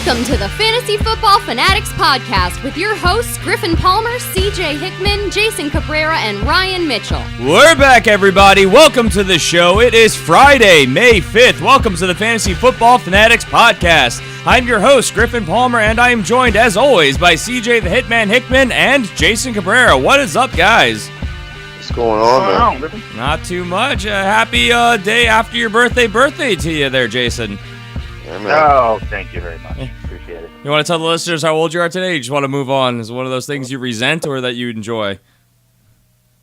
Welcome to the Fantasy Football Fanatics podcast with your hosts Griffin Palmer, CJ Hickman, Jason Cabrera, and Ryan Mitchell. We're back, everybody. Welcome to the show. It is Friday, May 5th. Welcome to the Fantasy Football Fanatics podcast. I'm your host, Griffin Palmer, and I am joined, as always, by CJ the Hitman Hickman and Jason Cabrera. What is up, guys? What's going on, man? Not too much. Happy day after your birthday to you there, Jason. Yeah, man. Oh, thank you very much. Appreciate it. You want to tell the listeners how old you are today? You just want to move on? Is it one of those things you resent or that you enjoy?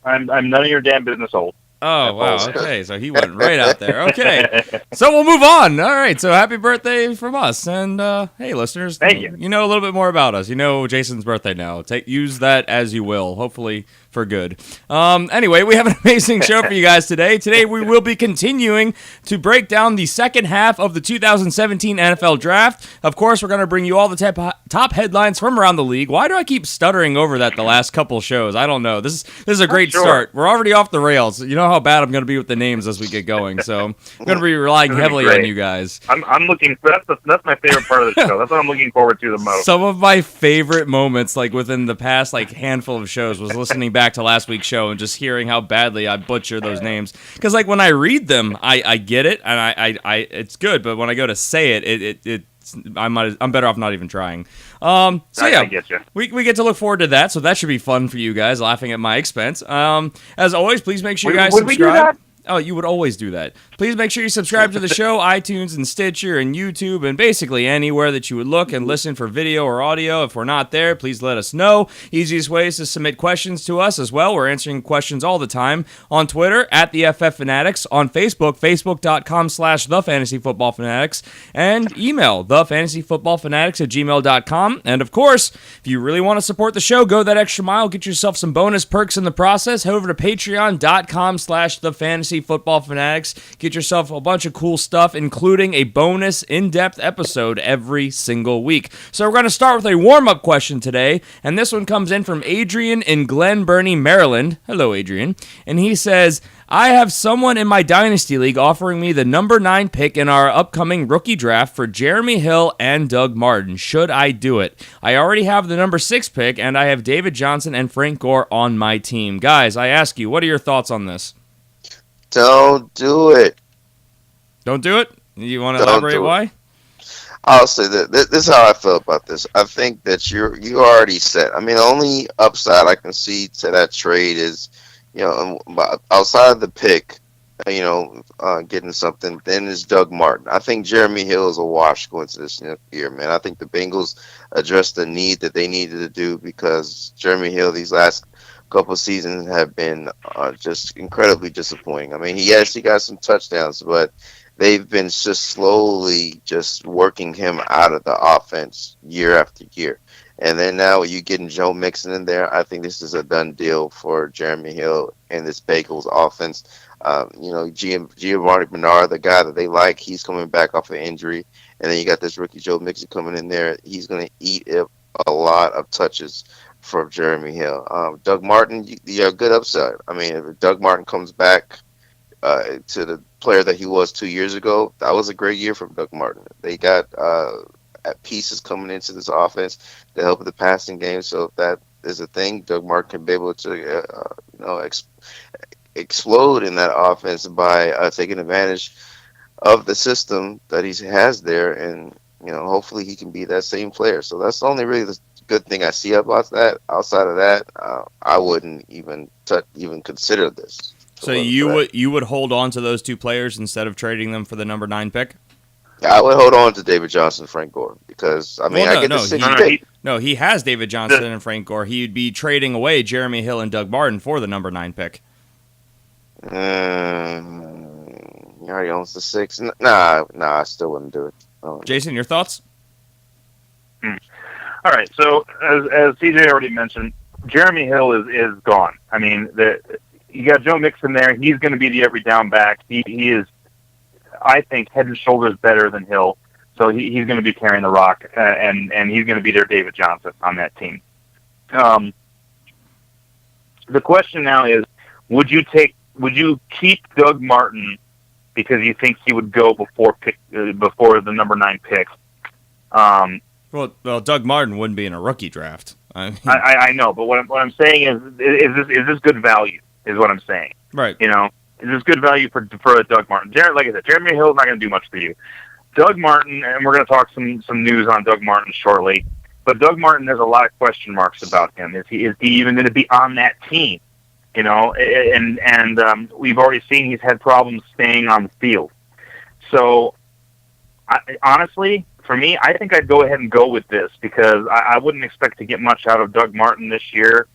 I'm none of your damn business old. Oh, wow. Okay, so he went right out there. Okay, so we'll move on. All right, so happy birthday from us. And, hey, listeners. Thank you. You know a little bit more about us. You know Jason's birthday now. Use that as you will, hopefully for good. Anyway, we have an amazing show for you guys today. Today, we will be continuing to break down the second half of the 2017 NFL Draft. Of course, we're going to bring you all the top headlines from around the league. Why do I keep stuttering over that the last couple shows? I don't know. This is a great start. We're already off the rails. You know how bad I'm going to be with the names as we get going, so I'm going to be relying heavily on you guys. I'm looking. That's my favorite part of the show. That's what I'm looking forward to the most. Some of my favorite moments, like within the past handful of shows, was listening back to last week's show and just hearing how badly I butcher those names. Because when I read them, I get it and I it's good, but when I go to say it, I'm better off not even trying. I get you. We get to look forward to that, so that should be fun for you guys, laughing at my expense. As always, please make sure you guys subscribe. We do that? Oh, you would always do that. Please make sure you subscribe to the show, iTunes and Stitcher and YouTube, and basically anywhere that you would look and listen for video or audio. If we're not there, please let us know. Easiest way is to submit questions to us as well. We're answering questions all the time on Twitter, @TheFFFanatics, on Facebook, facebook.com/TheFantasyFootballFanatics, and email, TheFantasyFootballFanatics@gmail.com. And of course, if you really want to support the show, go that extra mile, get yourself some bonus perks in the process. Head over to patreon.com/TheFantasyFootballFanatics. Get yourself a bunch of cool stuff, including a bonus in-depth episode every single week. So we're going to start with a warm-up question today, and this one comes in from Adrian in Glen Burnie, Maryland. Hello, Adrian. And he says, I have someone in my Dynasty League offering me the number 9 pick in our upcoming rookie draft for Jeremy Hill and Doug Martin. Should I do it? I already have the number 6 pick, and I have David Johnson and Frank Gore on my team. Guys, I ask you, what are your thoughts on this? Don't do it. Don't do it? You want to elaborate why? I'll say that this is how I feel about this. I think that you already set. I mean, the only upside I can see to that trade is, outside of the pick, getting something, then is Doug Martin. I think Jeremy Hill is a wash going to this year, man. I think the Bengals addressed the need that they needed to do because Jeremy Hill, these last couple seasons have been just incredibly disappointing. I mean, he actually got some touchdowns, but they've been just slowly just working him out of the offense year after year. And then now you getting Joe Mixon in there, I think this is a done deal for Jeremy Hill and this Bengals offense. Giovanni Bernard, the guy that they like, he's coming back off an injury. And then you got this rookie Joe Mixon coming in there. He's going to eat a lot of touches for Jeremy Hill. Doug Martin, you have good upside. I mean, if Doug Martin comes back to the player that he was 2 years ago, that was a great year from Doug Martin. They got pieces coming into this offense to help with the passing game. So if that is a thing, Doug Martin can be able to explode in that offense by taking advantage of the system that he has there, and hopefully he can be that same player. So that's only really the good thing I see about that. Outside of that, I wouldn't even consider this. So you would hold on to those two players instead of trading them for the number 9 pick? Yeah, I would hold on to David Johnson and Frank Gore because, I mean, I get the 6th pick. No, he has David Johnson and Frank Gore. He'd be trading away Jeremy Hill and Doug Martin for the number 9 pick. He already owns the 6. Nah, I still wouldn't do it. Jason, your thoughts? All right, so as CJ already mentioned, Jeremy Hill is gone. I mean, you got Joe Mixon there. He's going to be the every down back. He is, I think, head and shoulders better than Hill. So he's going to be carrying the rock, and he's going to be their David Johnson on that team. The question now is, would you keep Doug Martin because you think he would go before the number 9 pick? Well, Doug Martin wouldn't be in a rookie draft. I mean, I know, but what I'm saying is this good value? Is what I'm saying. right. You know, is this good value for a Doug Martin? Like I said, Jeremy Hill's not going to do much for you. Doug Martin, and we're going to talk some news on Doug Martin shortly. But Doug Martin, there's a lot of question marks about him. Is he even going to be on that team? You know, and we've already seen he's had problems staying on the field. So, honestly, for me, I think I'd go ahead and go with this because I wouldn't expect to get much out of Doug Martin this year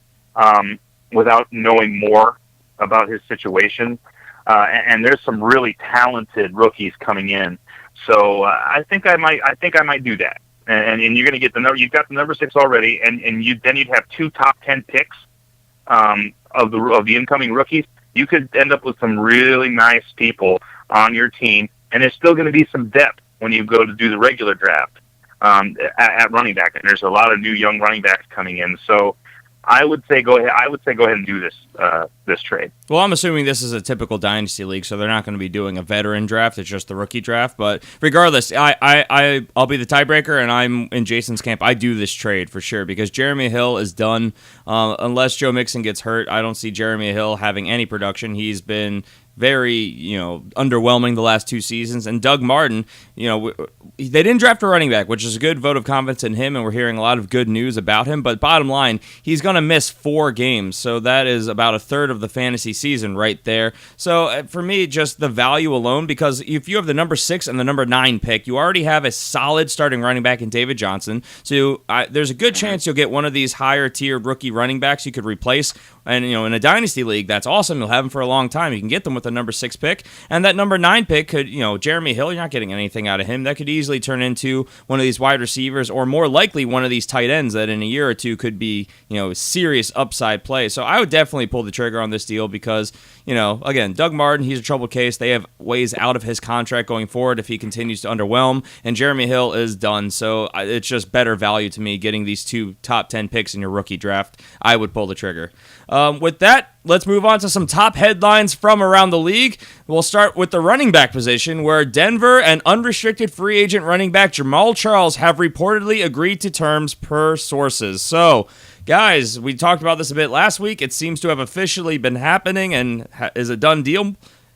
without knowing more about his situation. And there's some really talented rookies coming in. So I think I might do that. And you're going to get you've got the number 6 already, and then you'd have 2 top 10 picks of the incoming rookies. You could end up with some really nice people on your team, and there's still going to be some depth when you go to do the regular draft at running back. And there's a lot of new young running backs coming in. So I would say go ahead and do this trade. Well, I'm assuming this is a typical Dynasty league, so they're not going to be doing a veteran draft. It's just the rookie draft. But regardless, I'll be the tiebreaker, and I'm in Jason's camp. I do this trade for sure because Jeremy Hill is done. Unless Joe Mixon gets hurt, I don't see Jeremy Hill having any production. He's been very, underwhelming the last 2 seasons. And Doug Martin, they didn't draft a running back, which is a good vote of confidence in him, and we're hearing a lot of good news about him. But bottom line, he's going to miss 4 games, so that is about a third of the fantasy season right there. So for me, just the value alone, because if you have the number 6 and the number 9 pick, you already have a solid starting running back in David Johnson. So there's a good chance you'll get one of these higher-tiered rookie running backs you could replace. And, in a Dynasty league, that's awesome. You'll have them for a long time. You can get them with the number 6 pick. And that number 9 pick could, Jeremy Hill, you're not getting anything out of him. That could easily turn into one of these wide receivers or more likely one of these tight ends that in a year or two could be, serious upside play. So I would definitely pull the trigger on this deal because, again, Doug Martin, he's a troubled case. They have ways out of his contract going forward if he continues to underwhelm. And Jeremy Hill is done. So it's just better value to me getting these 2 top 10 picks in your rookie draft. I would pull the trigger. With that, let's move on to some top headlines from around the league. We'll start with the running back position, where Denver and unrestricted free agent running back Jamaal Charles have reportedly agreed to terms per sources. So, guys, we talked about this a bit last week. It seems to have officially been happening and is a done deal.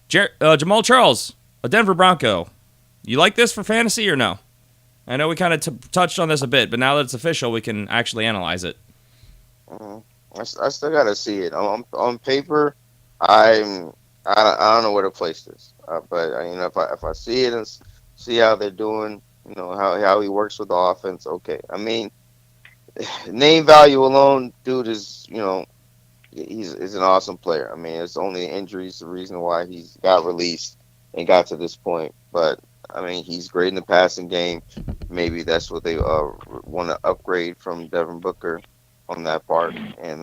Jamaal Charles, a Denver Bronco. You like this for fantasy or no? I know we kind of touched on this a bit, but now that it's official, we can actually analyze it. I still gotta see it on paper. I don't know where to place this, but if I see it and see how they're doing, how he works with the offense, okay. I mean, name value alone, dude is he's an awesome player. I mean, it's only injuries the reason why he's got released and got to this point, but I mean, he's great in the passing game. Maybe that's what they want to upgrade from Devin Booker on that part, and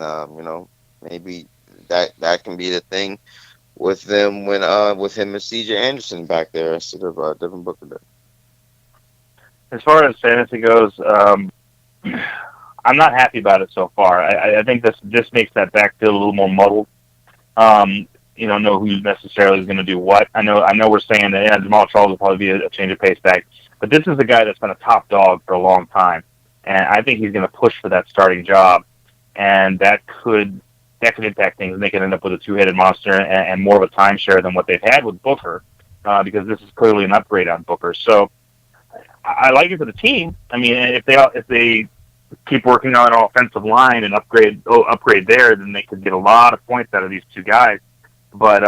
maybe that can be the thing with them with him and C.J. Anderson back there instead of Devin Booker there. As far as fantasy goes, I'm not happy about it so far. I think this makes that backfield a little more muddled. Know who necessarily is going to do what. I know we're saying that Jamaal Charles will probably be a change of pace back, but this is the guy that's been a top dog for a long time. And I think he's going to push for that starting job, and that could impact things. And they could end up with a 2-headed monster and more of a timeshare than what they've had with Booker, because this is clearly an upgrade on Booker. So I like it for the team. I mean, if they keep working on an offensive line and upgrade there, then they could get a lot of points out of these 2 guys. But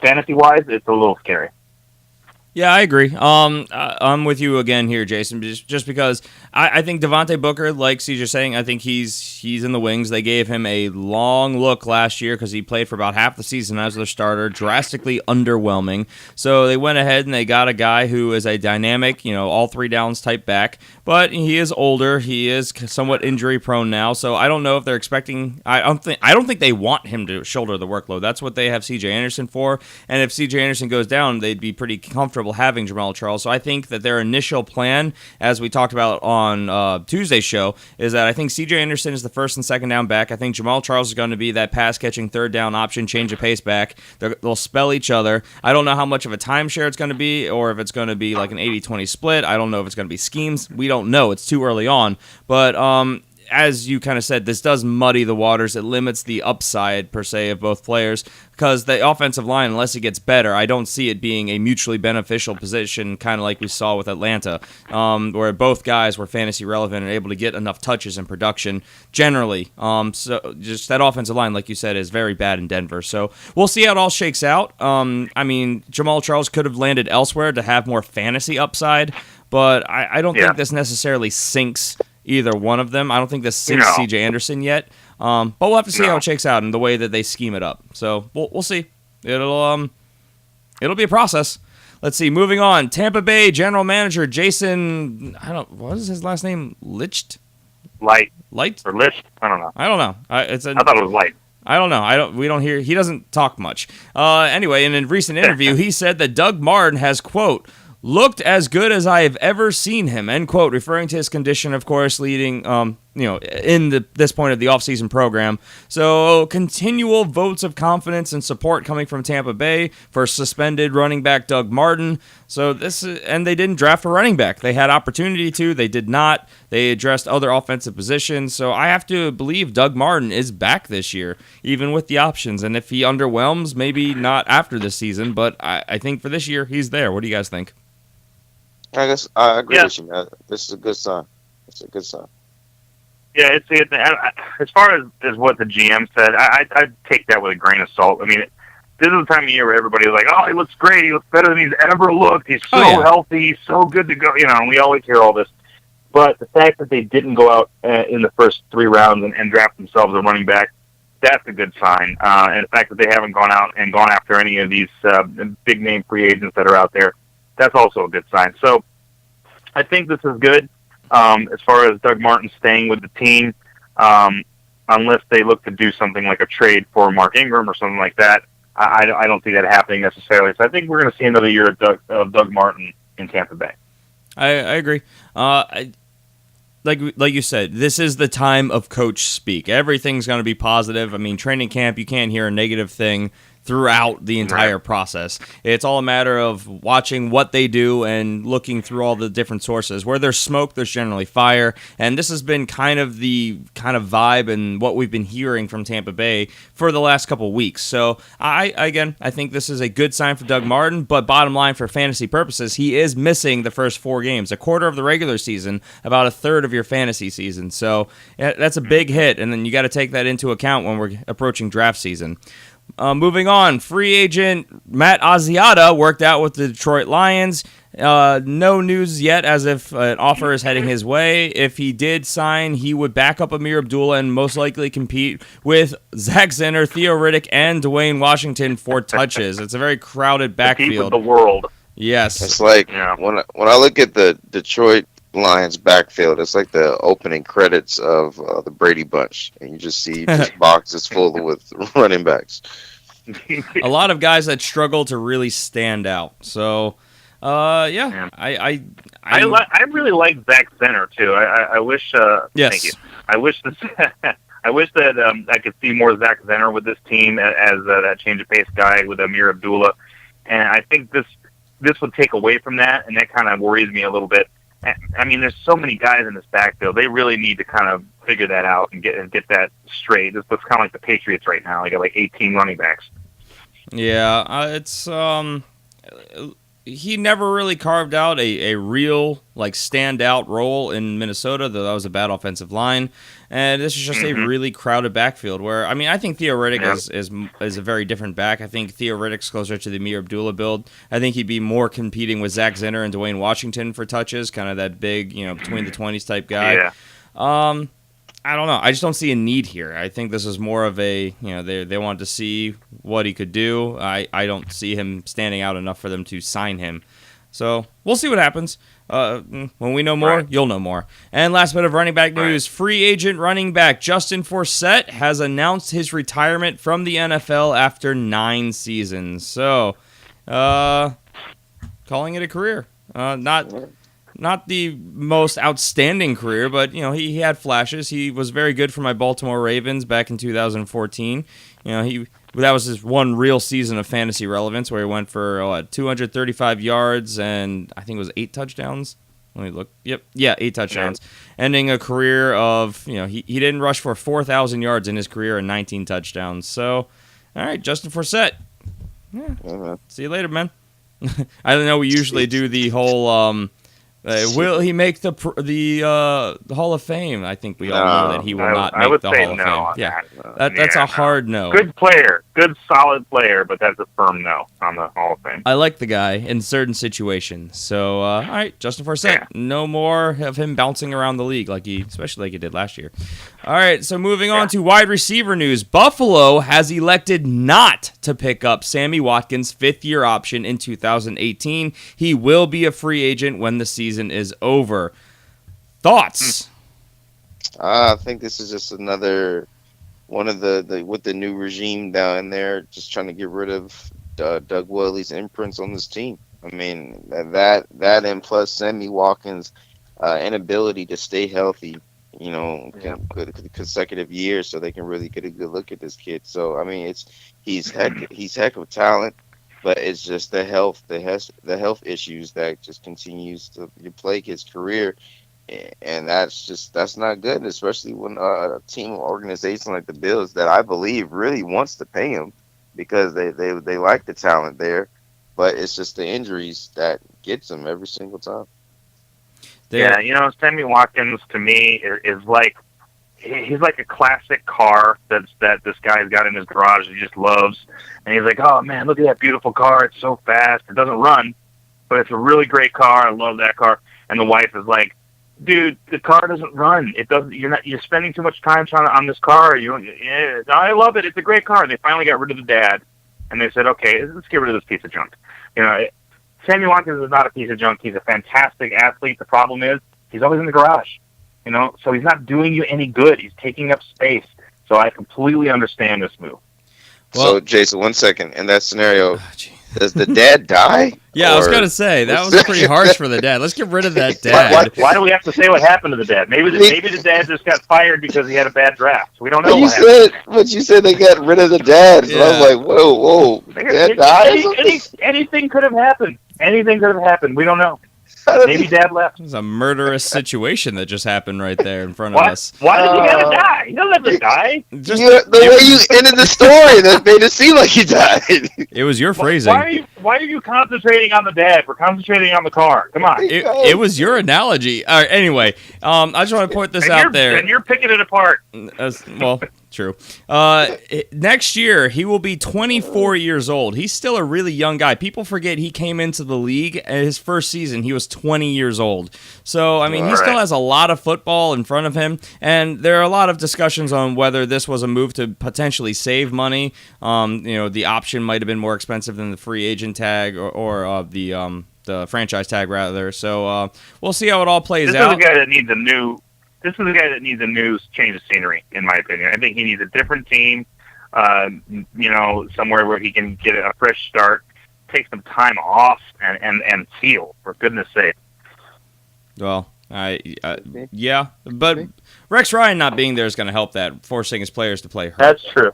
fantasy-wise, it's a little scary. Yeah, I agree. I'm with you again here, Jason, just because I think Devontae Booker, like CJ's saying, I think he's in the wings. They gave him a long look last year because he played for about half the season as their starter, drastically underwhelming. So they went ahead and they got a guy who is a dynamic, all 3 downs type back, but he is older. He is somewhat injury prone now, so I don't know if they're expecting. I don't think they want him to shoulder the workload. That's what they have C.J. Anderson for, and if C.J. Anderson goes down, they'd be pretty comfortable comfortable having Jamal Charles. So I think that their initial plan, as we talked about on Tuesday's show, is that I think C.J. Anderson is the first and second down back. I think Jamal Charles is going to be that pass-catching third down option, change of pace back. They'll spell each other. I don't know how much of a timeshare it's going to be or if it's going to be like an 80-20 split. I don't know if it's going to be schemes. We don't know. It's too early on. But as you kind of said, this does muddy the waters. It limits the upside, per se, of both players because the offensive line, unless it gets better, I don't see it being a mutually beneficial position, kind of like we saw with Atlanta, where both guys were fantasy relevant and able to get enough touches in production generally. So just that offensive line, like you said, is very bad in Denver. So we'll see how it all shakes out. I mean, Jamal Charles could have landed elsewhere to have more fantasy upside, but I don't think this necessarily sinks either one of them. I don't think this sinks C.J. Anderson yet, but we'll have to see how it shakes out in the way that they scheme it up. So we'll see. It'll be a process. Let's see. Moving on. Tampa Bay general manager Jason. What is his last name? Licht. Light or Licht? I don't know. I don't know. I thought it was Light. I don't know. We don't hear. He doesn't talk much. Anyway, in a recent interview, he said that Doug Martin has, quote, looked as good as I have ever seen him, end quote, referring to his condition, of course, leading, in this point of the offseason program. So continual votes of confidence and support coming from Tampa Bay for suspended running back Doug Martin. So and they didn't draft a running back. They had opportunity to. They did not. They addressed other offensive positions. So I have to believe Doug Martin is back this year, even with the options. And if he underwhelms, maybe not after this season, but I think for this year, he's there. What do you guys think? I guess I agree with you, man. This is a good sign. It's a good sign. Yeah, as far as what the GM said, I'd take that with a grain of salt. I mean, this is the time of year where everybody's like, oh, he looks great. He looks better than he's ever looked. He's so healthy. He's so good to go. And we always hear all this. But the fact that they didn't go out in the first 3 rounds and draft themselves a running back, that's a good sign. And the fact that they haven't gone out and gone after any of these big-name free agents that are out there, that's also a good sign. So I think this is good as far as Doug Martin staying with the team, unless they look to do something like a trade for Mark Ingram or something like that. I don't see that happening necessarily. So I think we're going to see another year of Doug Martin in Tampa Bay. I agree. Like you said, this is the time of coach speak. Everything's going to be positive. I mean, training camp, you can't hear a negative thing throughout the entire process. It's all a matter of watching what they do and looking through all the different sources. Where there's smoke, there's generally fire, and this has been kind of the vibe and what we've been hearing from Tampa Bay for the last couple weeks. So I think this is a good sign for Doug Martin, but bottom line for fantasy purposes, he is missing the first 4 games, a quarter of the regular season, about a third of your fantasy season. So that's a big hit, and then you got to take that into account when we're approaching draft season. Moving on, free agent Matt Asiata worked out with the Detroit Lions. No news yet as if an offer is heading his way. If he did sign, he would back up Amir Abdullah and most likely compete with Zach Zenner, Theo Riddick, and Dwayne Washington for touches. It's a very crowded backfield. The world. Yes. It's like when I look at the Detroit Lions backfield, it's like the opening credits of the Brady Bunch, and you just see boxes full with running backs. A lot of guys that struggle to really stand out. So, I really like Zach Zenner too. I wish. Yes. Thank you. I wish this. I wish that I could see more Zach Zenner with this team as that change of pace guy with Amir Abdullah, and I think this would take away from that, and that kind of worries me a little bit. I mean, there's so many guys in this backfield. They really need to kind of figure that out and get that straight. It's kind of like the Patriots right now. They got like 18 running backs. Yeah, it's he never really carved out a real standout role in Minnesota, though that was a bad offensive line. And this is just a really crowded backfield where, I mean, I think Theo Riddick is a very different back. I think Theo Riddick's closer to the Amir Abdullah build. I think he'd be more competing with Zach Zenner and Dwayne Washington for touches, kind of that big, between the 20s type guy. Yeah. I don't know. I just don't see a need here. I think this is more of a, they wanted to see what he could do. I don't see him standing out enough for them to sign him. So we'll see what happens. When we know more, you'll know more. And last bit of running back news, free agent running back Justin Forsett has announced his retirement from the NFL after 9 seasons. So, calling it a career. Not the most outstanding career, but he had flashes. He was very good for my Baltimore Ravens back in 2014. That was his one real season of fantasy relevance where he went for 235 yards and I think it was 8 touchdowns. Let me look. Yep. Yeah, 8 touchdowns. Ending a career of, he didn't rush for 4,000 yards in his career and 19 touchdowns. So, all right, Justin Forsett. Yeah. See you later, man. I don't know. We usually do the whole, will he make the Hall of Fame? I think we all know that he will not make the Hall of Fame. Yeah, that's a hard no. Good player, good solid player, but that's a firm no on the Hall of Fame. I like the guy in certain situations. So, all right, Justin Forsett, no more of him bouncing around the league especially like he did last year. All right, so moving on to wide receiver news. Buffalo has elected not to pick up Sammy Watkins' 5th-year option in 2018. He will be a free agent when the season is over. Thoughts? I think this is just another one of the with the new regime down there, just trying to get rid of Doug Wiley's imprints on this team. I mean, that and plus Sammy Watkins' inability to stay healthy, consecutive years, so they can really get a good look at this kid. So I mean, he's heck of talent, but it's just the health issues that just continues to plague his career, and that's not good, especially when a team or organization like the Bills that I believe really wants to pay him because they like the talent there, but it's just the injuries that gets him every single time. Yeah, Sammy Watkins to me is like he's like a classic car that this guy's got in his garage that he just loves, and he's like, oh man, look at that beautiful car, it's so fast, it doesn't run, but it's a really great car, I love that car. And the wife is like, dude, the car doesn't run, it doesn't, you're spending too much time on this car, I love it, it's a great car. And they finally got rid of the dad, and they said, okay, let's get rid of this piece of junk. Sammy Watkins is not a piece of junk. He's a fantastic athlete. The problem is he's always in the garage, so he's not doing you any good. He's taking up space. So I completely understand this move. Well, so, Jason, 1 second. In that scenario, does the dad die? Yeah, I was going to say, that was pretty harsh for the dad. Let's get rid of that dad. Why do we have to say what happened to the dad? Maybe the dad just got fired because he had a bad draft. We don't know what happened. But you said they got rid of the dad. So I was like, whoa. Dad died? Anything could have happened. Anything could have happened. We don't know. Maybe dad left. It was a murderous situation that just happened right there in front of us. Why did he gotta die? He doesn't have to die. The way you ended the story, that made it seem like he died. It was your phrasing. Why are you concentrating on the dad? We're concentrating on the car. Come on. It was your analogy. All right, anyway, I just want to point this out there. And you're picking it apart. Well, true. Next year, he will be 24 years old. He's still a really young guy. People forget he came into the league at his first season. He was 20 years old. So, I mean, he still has a lot of football in front of him. And there are a lot of discussions on whether this was a move to potentially save money. The option might have been more expensive than the free agent tag or the franchise tag, rather. So, we'll see how it all plays out. This is a guy that needs a new change of scenery, in my opinion. I think he needs a different team, somewhere where he can get a fresh start, take some time off, and heal, for goodness sake. Well, yeah, but Rex Ryan not being there is going to help that, forcing his players to play hurt. That's true.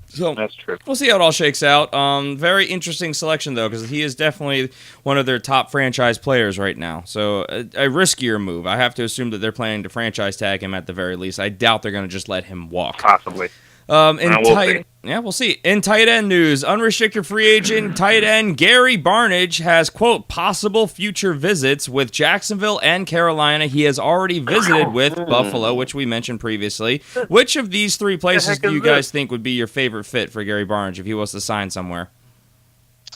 So that's true. We'll see how it all shakes out. Very interesting selection, though, because he is definitely one of their top franchise players right now. So a riskier move. I have to assume that they're planning to franchise tag him at the very least. I doubt they're going to just let him walk. Possibly. We'll see. In tight end news, unrestricted free agent tight end Gary Barnidge has, quote, possible future visits with Jacksonville and Carolina. He has already visited with Buffalo, which we mentioned previously. Which of these three places do you guys think would be your favorite fit for Gary Barnidge if he was to sign somewhere?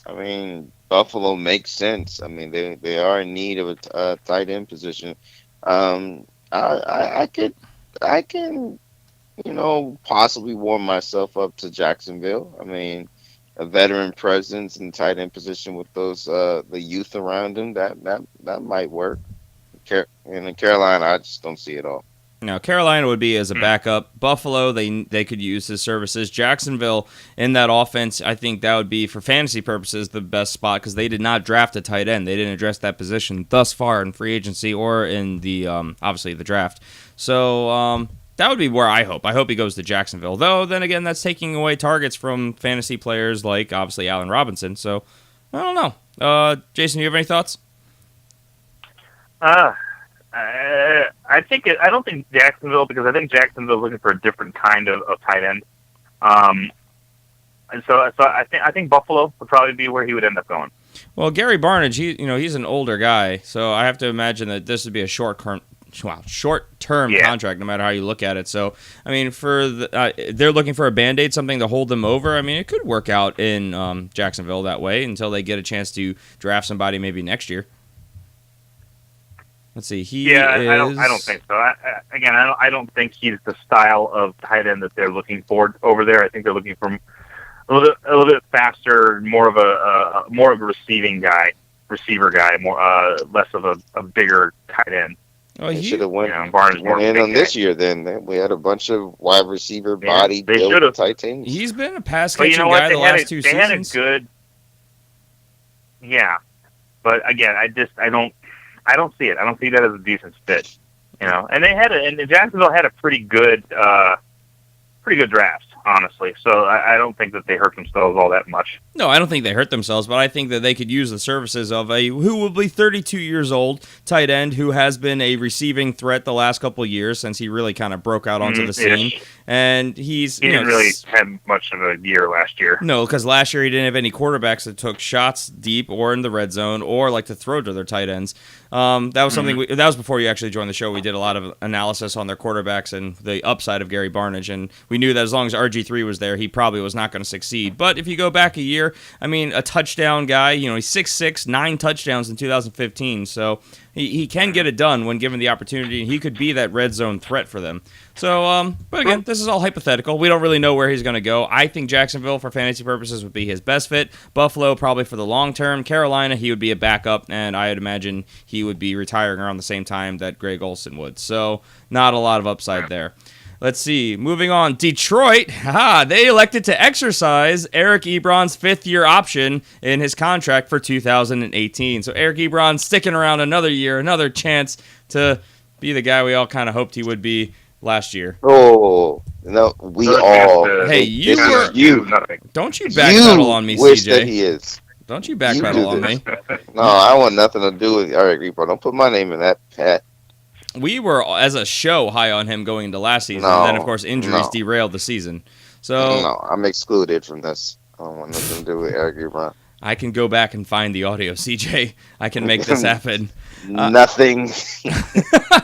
I mean, Buffalo makes sense. I mean, they are in need of a tight end position. I can possibly warm myself up to Jacksonville. I mean, a veteran presence in tight end position with those the youth around him, that might work. And in Carolina, I just don't see it all. No, Carolina would be as a backup. Buffalo, they could use his services. Jacksonville in that offense, I think that would be, for fantasy purposes, the best spot because they did not draft a tight end. They didn't address that position thus far in free agency or in the obviously the draft. So that would be where I hope. I hope he goes to Jacksonville. Though, then again, that's taking away targets from fantasy players like, obviously, Allen Robinson. So, I don't know. Jason, you have any thoughts? I don't think Jacksonville, because I think Jacksonville is looking for a different kind of tight end. And so I think Buffalo would probably be where he would end up going. Well, Gary Barnidge, he's an older guy, so I have to imagine that this would be a short-term contract, no matter how you look at it. So, I mean, they're looking for a Band-Aid, something to hold them over. I mean, it could work out in Jacksonville that way until they get a chance to draft somebody maybe next year. Let's see. I don't think so. I don't think he's the style of tight end that they're looking for over there. I think they're looking for a little bit faster, more of a receiver guy, more less of a bigger tight end. Oh, he should have went in on this year. Then we had a bunch of wide receiver body built tight ends. He's been a pass catching guy the last 2 seasons. They had a good, but again, I don't see it. I don't see that as a decent fit, And and Jacksonville had a pretty good draft, honestly. So I don't think that they hurt themselves all that much. No, I don't think they hurt themselves, but I think that they could use the services of who will be 32 years old tight end who has been a receiving threat the last couple of years since he really kind of broke out onto the scene. Yeah. And he didn't really have much of a year last year. No, because last year he didn't have any quarterbacks that took shots deep or in the red zone or like to throw to their tight ends. That was something. That was before you actually joined the show. We did a lot of analysis on their quarterbacks and the upside of Gary Barnidge, and we knew that as long as RG3 was there, he probably was not going to succeed. But if you go back a year, I mean, a touchdown guy. He's 6'6", 9 touchdowns in 2015. So he can get it done when given the opportunity, and he could be that red zone threat for them. So, but again, this is all hypothetical. We don't really know where he's going to go. I think Jacksonville, for fantasy purposes, would be his best fit. Buffalo, probably for the long term. Carolina, he would be a backup, and I would imagine he would be retiring around the same time that Greg Olsen would. So, not a lot of upside there. Let's see. Moving on. Detroit, they elected to exercise Eric Ebron's 5th-year option in his contract for 2018. So, Eric Ebron sticking around another year, another chance to be the guy we all kind of hoped he would be last year. Oh, no, we all. Hey, you. Don't you backpedal on me, wish CJ. That he is. Don't you backpedal on me. No, I want nothing to do with Eric Ebron. Don't put my name in that hat. We were, as a show, high on him going into last season, and then, of course, injuries derailed the season. So no, I'm excluded from this. I don't want nothing to do with Eric Ebron. I can go back and find the audio, CJ. I can make this happen. Nothing. All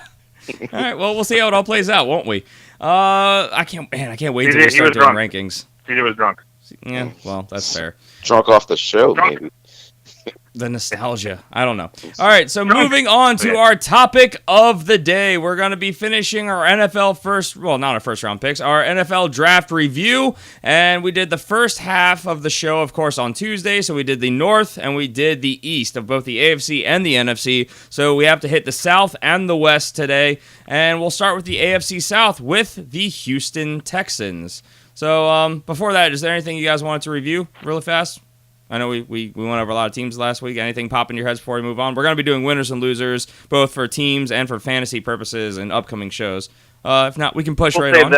right, well, we'll see how it all plays out, won't we? I can't wait till we start doing rankings. CJ was drunk. Yeah, well, that's fair. Drunk off the show, maybe. The nostalgia. I don't know. All right, so moving on to our topic of the day. We're going to be finishing our NFL not our first round picks, our NFL draft review. And we did the first half of the show, of course, on Tuesday. So we did the North and we did the East of both the AFC and the NFC. So we have to hit the South and the West today. And we'll start with the AFC South with the Houston Texans. So before that, is there anything you guys wanted to review really fast? I know we went over a lot of teams last week. Anything pop in your heads before we move on? We're going to be doing winners and losers, both for teams and for fantasy purposes in upcoming shows. If not, we can push right on.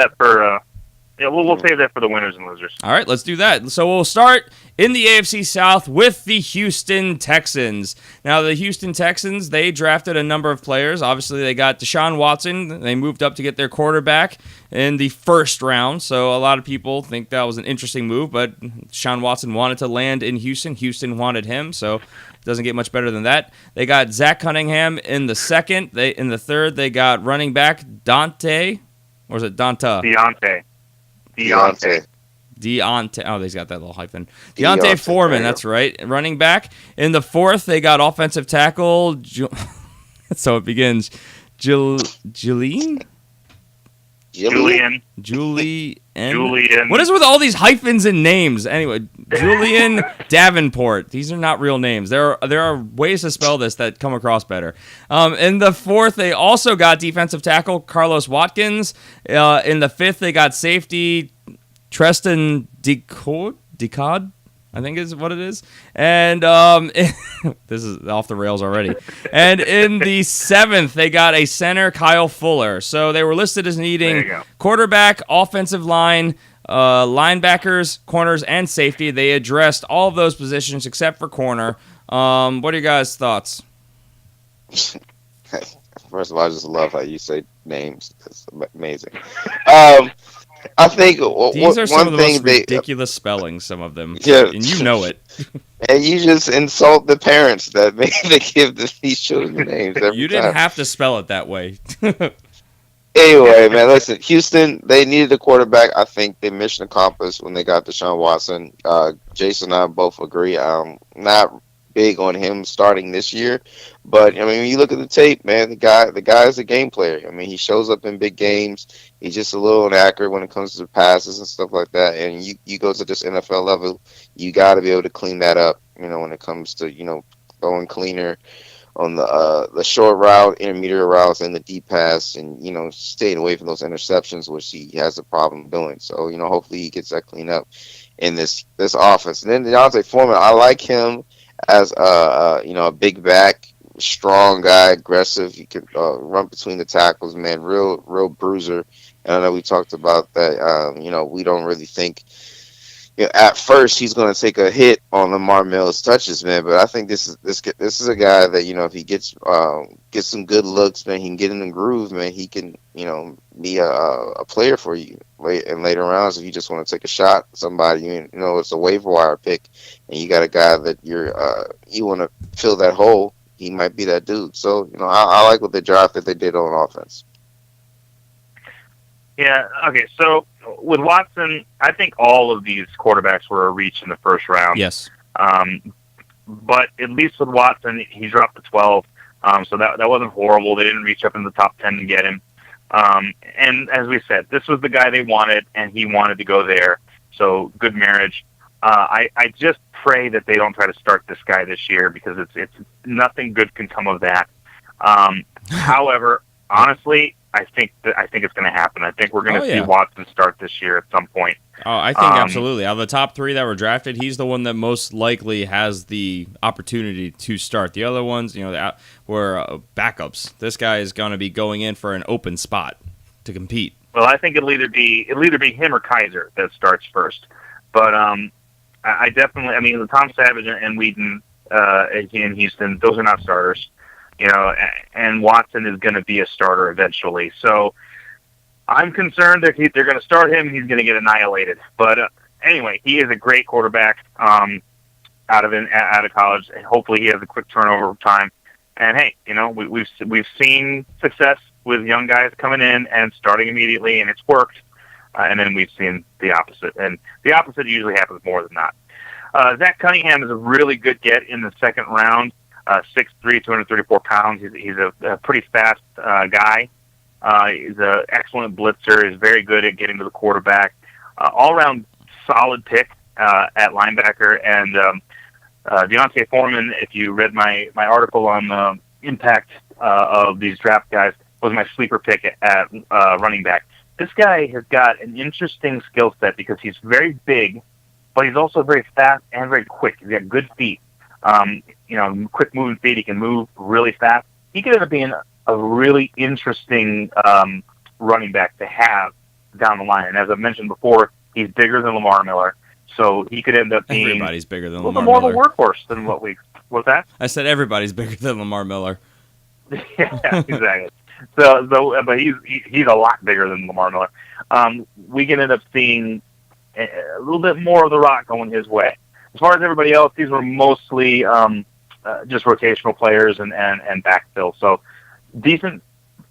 We'll save that for the winners and losers. All right, let's do that. So we'll start in the AFC South with the Houston Texans. Now, the Houston Texans, they drafted a number of players. Obviously, they got Deshaun Watson. They moved up to get their quarterback in the first round. So a lot of people think that was an interesting move, but Deshaun Watson wanted to land in Houston. Houston wanted him, so it doesn't get much better than that. They got Zach Cunningham in the second. In the third, they got running back Deontay. Oh, he's got that little hyphen. Deontay Foreman, that's right. Running back. In the fourth, they got offensive tackle. So it begins. Jaleen? Julian. Julian. What is with all these hyphens and names? Anyway, Julian Davenport. These are not real names. There are ways to spell this that come across better. In the fourth, they also got defensive tackle Carlos Watkins. In the fifth, they got safety Treston Decod, I think is what it is. And this is off the rails already. And in the seventh, they got a center, Kyle Fuller. So they were listed as needing quarterback, offensive line, linebackers, corners, and safety. They addressed all of those positions except for corner. What are your guys' thoughts? First of all, I just love how you say names. It's amazing. I think these are some of the most ridiculous spellings, some of them. Yeah. And you know it. And you just insult the parents that they give these children names every You didn't time. have to spell it that way. Anyway, man, listen, Houston, they needed a quarterback. I think they mission accomplished when they got Deshaun Watson. Jason and I both agree. Not big on him starting this year, but I mean, when you look at the tape, man, the guy is a game player. I mean, he shows up in big games. He's just a little inaccurate when it comes to passes and stuff like that. And you go to this NFL level, you got to be able to clean that up. You know, when it comes to going cleaner on the short route, intermediate routes, and the deep pass, and staying away from those interceptions, which he has a problem doing. So hopefully he gets that cleaned up in this offense. And then Deontay Foreman, I like him as a big back, strong guy, aggressive. He could run between the tackles, man. Real bruiser. And I know we talked about that. We don't really think at first he's going to take a hit on Lamar Mills' touches, man. But I think this is a guy that if he gets some good looks, man, he can get in the groove, man. He can be a player for you in later rounds if you just want to take a shot at somebody. It's a waiver wire pick, and you got a guy that you want to fill that hole. He might be that dude. So I like what the draft that they did on offense. Yeah. Okay. So with Watson, I think all of these quarterbacks were a reach in the first round. Yes. But at least with Watson, he dropped to 12. So that wasn't horrible. They didn't reach up in the top 10 to get him. And as we said, this was the guy they wanted, and he wanted to go there. So good marriage. I just pray that they don't try to start this guy this year, because it's nothing good can come of that. However, honestly, I think it's going to happen. I think we're going to see Watson start this year at some point. Oh, I think absolutely. Out of the top three that were drafted, he's the one that most likely has the opportunity to start. The other ones, were backups. This guy is going to be going in for an open spot to compete. Well, I think it'll either be him or Kaiser that starts first. But I definitely, the Tom Savage and Whedon in Houston, those are not starters. And Watson is going to be a starter eventually. So I'm concerned that they're going to start him. He's going to get annihilated. But anyway, he is a great quarterback out of college, and hopefully he has a quick turnover time. And hey, we've seen success with young guys coming in and starting immediately, and it's worked. And then we've seen the opposite, and the opposite usually happens more than not. Zach Cunningham is a really good get in the second round. 6'3", 234 pounds. He's a pretty fast guy. He's an excellent blitzer. He's very good at getting to the quarterback. All-around solid pick at linebacker. And Deontay Foreman, if you read my article on the impact of these draft guys, was my sleeper pick at running back. This guy has got an interesting skill set because he's very big, but he's also very fast and very quick. He's got good feet. Quick moving feet. He can move really fast. He could end up being a really interesting running back to have down the line. And as I mentioned before, he's bigger than Lamar Miller, so he could end up being everybody's bigger than a little Lamar more Miller. of a workhorse than what's that? I said everybody's bigger than Lamar Miller. Yeah, exactly. But he's a lot bigger than Lamar Miller. We can end up seeing a little bit more of the rock going his way. As far as everybody else, these were mostly just rotational players and backfill. So decent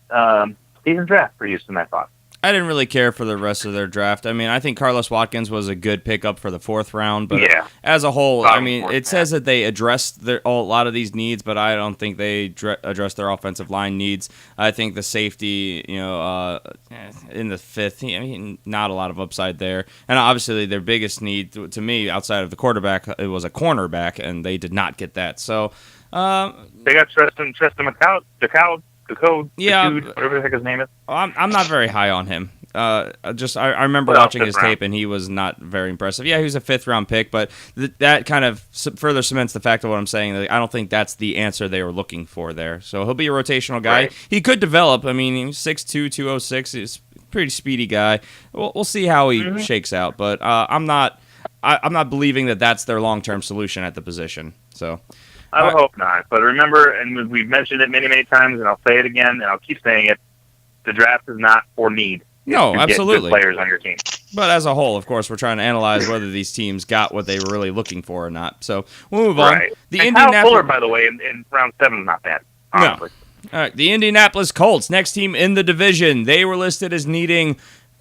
draft for Houston, I thought. I didn't really care for the rest of their draft. I mean, I think Carlos Watkins was a good pickup for the 4th round, but as a whole, I mean, it says that they addressed a lot of these needs, but I don't think they addressed their offensive line needs. I think the safety, in the 5th, I mean, not a lot of upside there. And obviously, their biggest need, to me, outside of the quarterback, it was a cornerback, and they did not get that. So they got Tristan McCloud. The code, yeah, the dude, whatever the heck his name is. I'm not very high on him. I remember watching his tape, and he was not very impressive. Yeah, he was a 5th-round pick, but that kind of further cements the fact of what I'm saying. That I don't think that's the answer they were looking for there. So he'll be a rotational guy. Right. He could develop. I mean, he's 6'2", 206. He's a pretty speedy guy. We'll see how he shakes out, but I'm not believing that that's their long-term solution at the position. So. I would hope not. But remember, and we've mentioned it many, many times, and I'll say it again, and I'll keep saying it, the draft is not for need. No, absolutely. Get good players on your team. But as a whole, of course, we're trying to analyze whether these teams got what they were really looking for or not. So we'll move on. The Kyle Fuller, by the way, in round 7 is not bad, honestly. No. All right, the Indianapolis Colts, next team in the division. They were listed as needing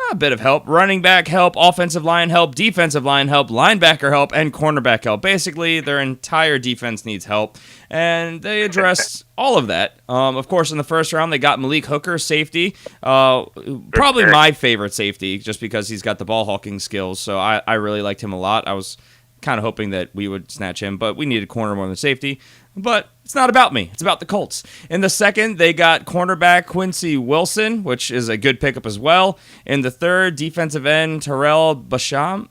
a bit of help. Running back help, offensive line help, defensive line help, linebacker help, and cornerback help. Basically, their entire defense needs help, and they addressed all of that. Of course, in the 1st round, they got Malik Hooker, safety. Probably my favorite safety, just because he's got the ball hawking skills, so I really liked him a lot. I was kind of hoping that we would snatch him, but we needed corner more than safety. But it's not about me. It's about the Colts. In the 2nd, they got cornerback Quincy Wilson, which is a good pickup as well. In the 3rd, defensive end Terrell Basham.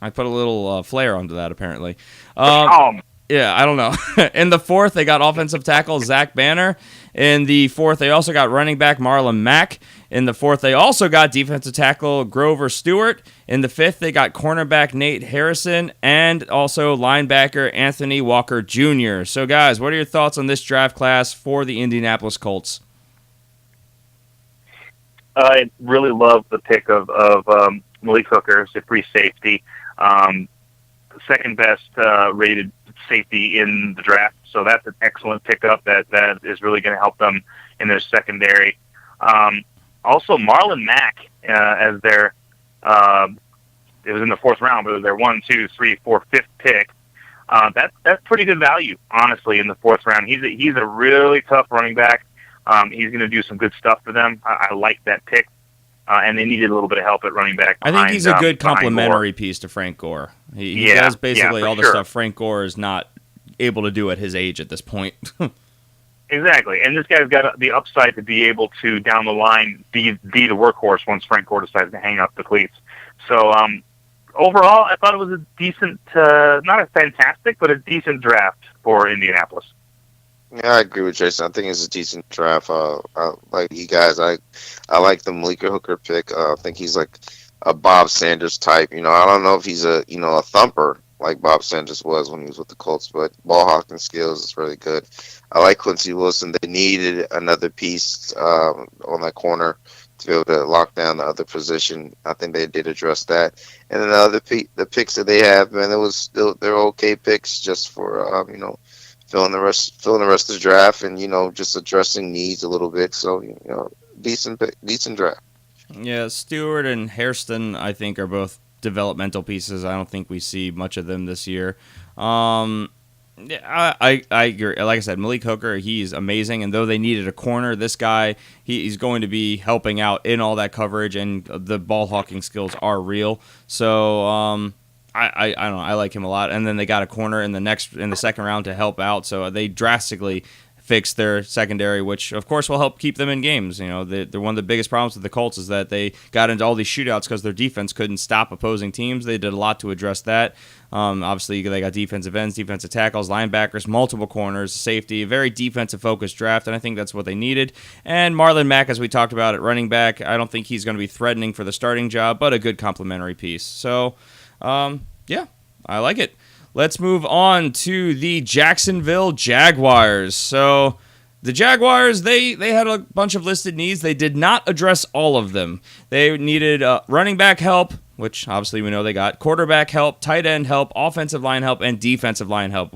I put a little flair onto that, apparently. Yeah, I don't know. In the 4th, they got offensive tackle Zach Banner. In the 4th, they also got running back Marlon Mack. In the 4th, they also got defensive tackle Grover Stewart. In the 5th, they got cornerback Nate Harrison and also linebacker Anthony Walker Jr. So, guys, what are your thoughts on this draft class for the Indianapolis Colts? I really love the pick of Malik Hooker as a free safety. Second best rated safety in the draft. So that's an excellent pickup that is really going to help them in their secondary. Also, Marlon Mack as their it was in the 4th round, but it was their 1, 2, 3, 4, 5th pick. That's pretty good value, honestly, in the 4th round. He's a really tough running back. He's going to do some good stuff for them. I like that pick. And they needed a little bit of help at running back. I think he's a good complementary piece to Frank Gore. He does basically all the stuff Frank Gore is not able to do at his age at this point. Exactly. And this guy's got the upside to be able to, down the line, be the workhorse once Frank Gore decides to hang up the cleats. So overall, I thought it was a decent, not a fantastic, but a decent draft for Indianapolis. Yeah, I agree with Jason. I think it's a decent draft. Like you guys, I like the Malik Hooker pick. I think he's like a Bob Sanders type. I don't know if he's a thumper like Bob Sanders was when he was with the Colts, but ball hawking skills is really good. I like Quincy Wilson. They needed another piece on that corner to be able to lock down the other position. I think they did address that. And then the picks that they have, man, they're okay picks just for filling the rest of the draft and just addressing needs a little bit. So decent draft. Yeah, Stewart and Hairston, I think, are both developmental pieces. I don't think we see much of them this year. I agree. Like I said, Malik Hooker, he's amazing, and though they needed a corner, this guy, he's going to be helping out in all that coverage, and the ball hawking skills are real. So I don't know. I like him a lot. And then they got a corner in the 2nd round to help out. So they drastically fixed their secondary, which of course will help keep them in games. They're one of the biggest problems with the Colts is that they got into all these shootouts because their defense couldn't stop opposing teams. They did a lot to address that. Obviously, they got defensive ends, defensive tackles, linebackers, multiple corners, safety, a very defensive-focused draft, and I think that's what they needed. And Marlon Mack, as we talked about at running back, I don't think he's going to be threatening for the starting job, but a good complementary piece. So, yeah, I like it. Let's move on to the Jacksonville Jaguars. So the Jaguars, they had a bunch of listed needs. They did not address all of them. They needed running back help, which obviously we know they got, quarterback help, tight end help, offensive line help, and defensive line help.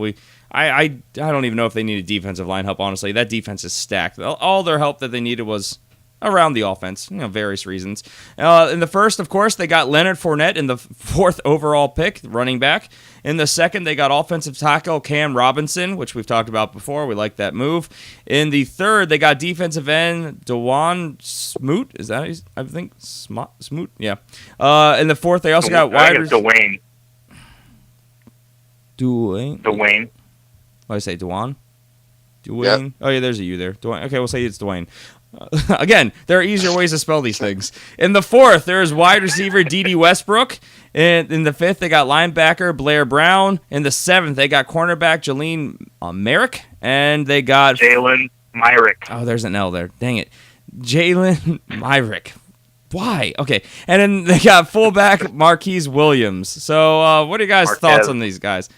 I don't even know if they needed defensive line help, honestly. That defense is stacked. All their help that they needed was around the offense, various reasons. In the first, of course, they got Leonard Fournette in the 4th overall pick, running back. In the second, they got offensive tackle Cam Robinson, which we've talked about before. We like that move. In the third, they got defensive end Dwan Smoot. Is that his, I think Smoot? Yeah. In the fourth, they also got wide Dwayne. What did I say? Dwan? Dwayne? Yep. Oh, yeah, there's a U there. Dwayne. Okay, we'll say it's Dwayne. Again, there are easier ways to spell these things. In the fourth, there is wide receiver Dede Westbrook. And in the fifth, they got linebacker Blair Brown. In the seventh, they got cornerback Jalen Myrick. And they got Jalen Myrick. Oh, there's an L there. Dang it. Jalen Myrick. Why? Okay. And then they got fullback Marquise Williams. So what are you guys' thoughts on these guys?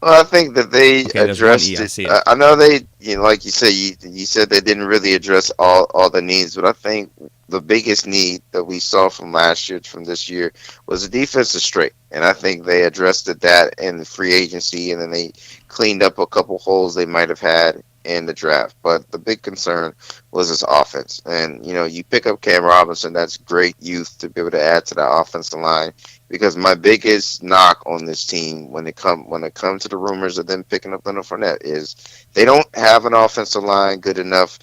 Well, I think that they addressed it. I know they, like you said, you said they didn't really address all the needs, but I think the biggest need that we saw from last year, from this year, was the defensive straight. And I think they addressed that in the free agency, and then they cleaned up a couple holes they might have had in the draft. But the big concern was this offense. And, you pick up Cam Robinson, that's great youth to be able to add to that offensive line. Because my biggest knock on this team when it comes to the rumors of them picking up Leonard Fournette is they don't have an offensive line good enough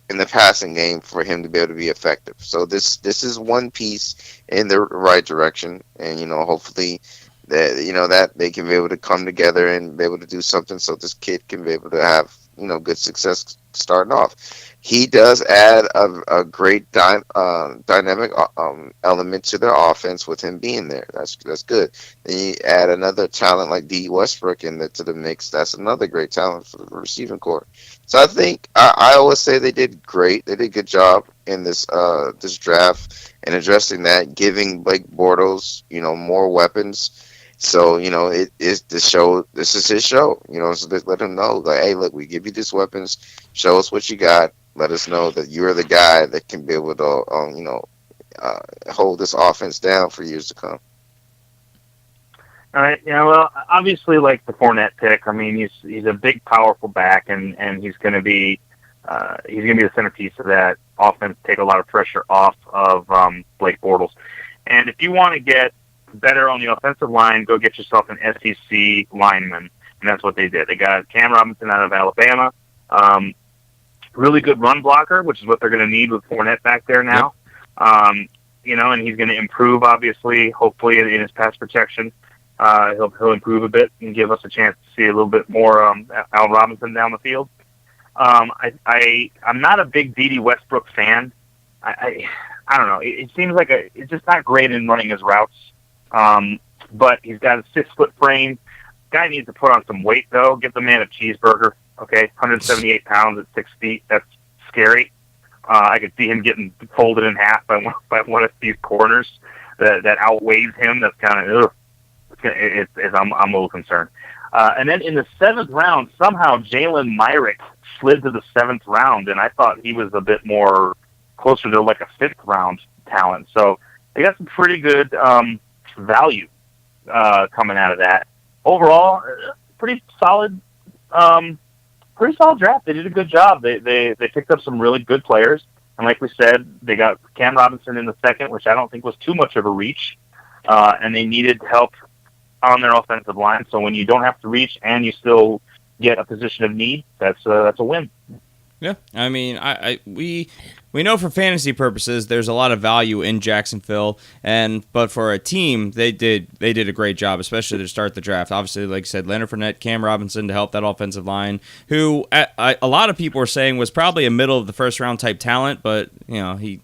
in the passing game for him to be able to be effective. So this is one piece in the right direction, and hopefully that they can be able to come together and be able to do something so this kid can be able to have good success starting off. He does add a great dynamic element to their offense with him being there. That's good. Then you add another talent like Dede Westbrook to the mix. That's another great talent for the receiving corps. So I think I always say they did great. They did a good job in this draft and addressing that, giving Blake Bortles more weapons. So, it is the show. This is his show. So let him know, like, hey, look, we give you these weapons. Show us what you got. Let us know that you're the guy that can be able to, hold this offense down for years to come. All right. Yeah. Well, obviously, like the Fournette pick. I mean, he's a big, powerful back, and he's going to be the centerpiece of that offense. Take a lot of pressure off of Blake Bortles. And if you want to get better on the offensive line, go get yourself an SEC lineman, and that's what they did. They got Cam Robinson out of Alabama, really good run blocker, which is what they're going to need with Fournette back there now. And he's going to improve, obviously, hopefully in his pass protection. He'll improve a bit and give us a chance to see a little bit more Allen Robinson down the field. I'm not a big Dede Westbrook fan. I don't know. It seems like it's just not great in running his routes. But he's got a 6-foot frame. Guy needs to put on some weight, though. Give the man a cheeseburger. Okay, 178 pounds at 6 feet. That's scary. I could see him getting folded in half by one of these corners that outweighs him. That's kind of I'm a little concerned. And then in the 7th round, somehow Jalen Myrick slid to the 7th round, and I thought he was a bit more closer to like a 5th round talent. So they got some pretty good value coming out of that. Overall, pretty solid draft. They did a good job. They picked up some really good players, and like we said, they got Cam Robinson in the 2nd, which I don't think was too much of a reach, and they needed help on their offensive line. So when you don't have to reach and you still get a position of need, that's a win. Yeah, I mean, we know for fantasy purposes there's a lot of value in Jacksonville, but for a team they did a great job, especially to start the draft. Obviously, like I said, Leonard Fournette, Cam Robinson to help that offensive line, who a lot of people were saying was probably a middle of the first round type talent, but he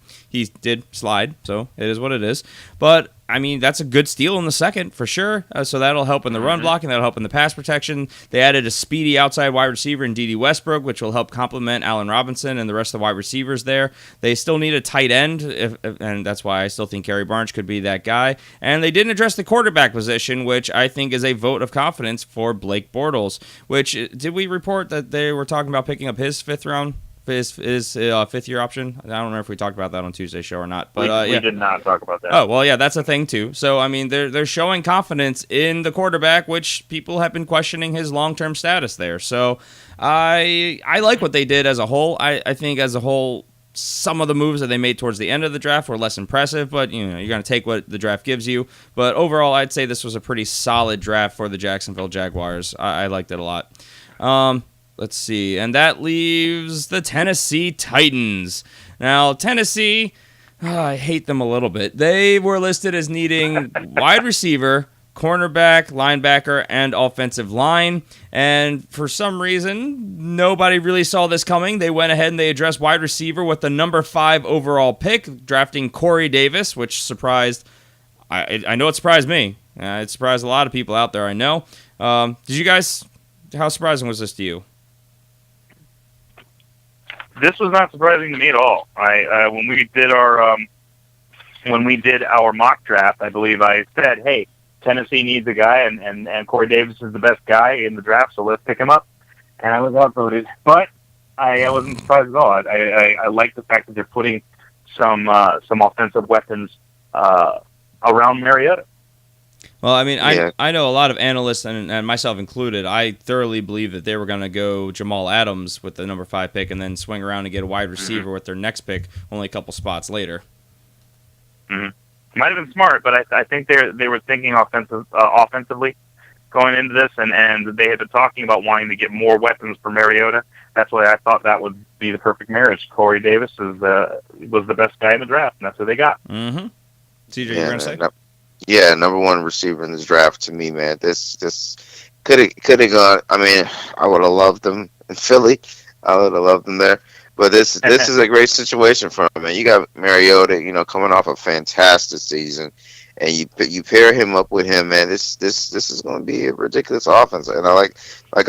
did slide, so it is what it is. But I mean, that's a good steal in the 2nd for sure. So that'll help in the run blocking. That'll help in the pass protection. They added a speedy outside wide receiver in Dede Westbrook, which will help complement Allen Robinson and the rest of the wide receivers there. They still need a tight end, and that's why I still think Gary Barnes could be that guy. And they didn't address the quarterback position, which I think is a vote of confidence for Blake Bortles. Which, did we report that they were talking about picking up his 5th round his fifth-year option. I don't know if we talked about that on Tuesday's show or not. But we did not talk about that. Oh, well, yeah, that's a thing, too. So, I mean, they're showing confidence in the quarterback, which people have been questioning his long-term status there. So, I like what they did as a whole. I think as a whole, some of the moves that they made towards the end of the draft were less impressive, but, you're going to take what the draft gives you. But overall, I'd say this was a pretty solid draft for the Jacksonville Jaguars. I liked it a lot. Let's see. And that leaves the Tennessee Titans. Now, Tennessee, I hate them a little bit. They were listed as needing wide receiver, cornerback, linebacker, and offensive line. And for some reason, nobody really saw this coming. They went ahead and they addressed wide receiver with the number 5 overall pick, drafting Corey Davis, which surprised, I know it surprised me. It surprised a lot of people out there, I know. Did you guys, how surprising was this to you? This was not surprising to me at all. When we did our mock draft, I believe I said, "Hey, Tennessee needs a guy, and Corey Davis is the best guy in the draft, so let's pick him up." And I was outvoted, but I wasn't surprised at all. I like the fact that they're putting some offensive weapons around Mariota. Well, I mean, I know a lot of analysts, and myself included, I thoroughly believe that they were going to go Jamal Adams with the number 5 pick and then swing around and get a wide receiver with their next pick only a couple spots later. Mm-hmm. Might have been smart, but I think they were thinking offensively going into this, and they had been talking about wanting to get more weapons for Mariota. That's why I thought that would be the perfect marriage. Corey Davis was the best guy in the draft, and that's what they got. Mm-hmm. CJ, you were going to say? Yeah, number 1 receiver in this draft to me, man. This could have gone. I mean, I would have loved them in Philly. I would have loved them there. But this is a great situation for him, man. You got Mariota, coming off a fantastic season, and you pair him up with him, man. This is going to be a ridiculous offense. And I like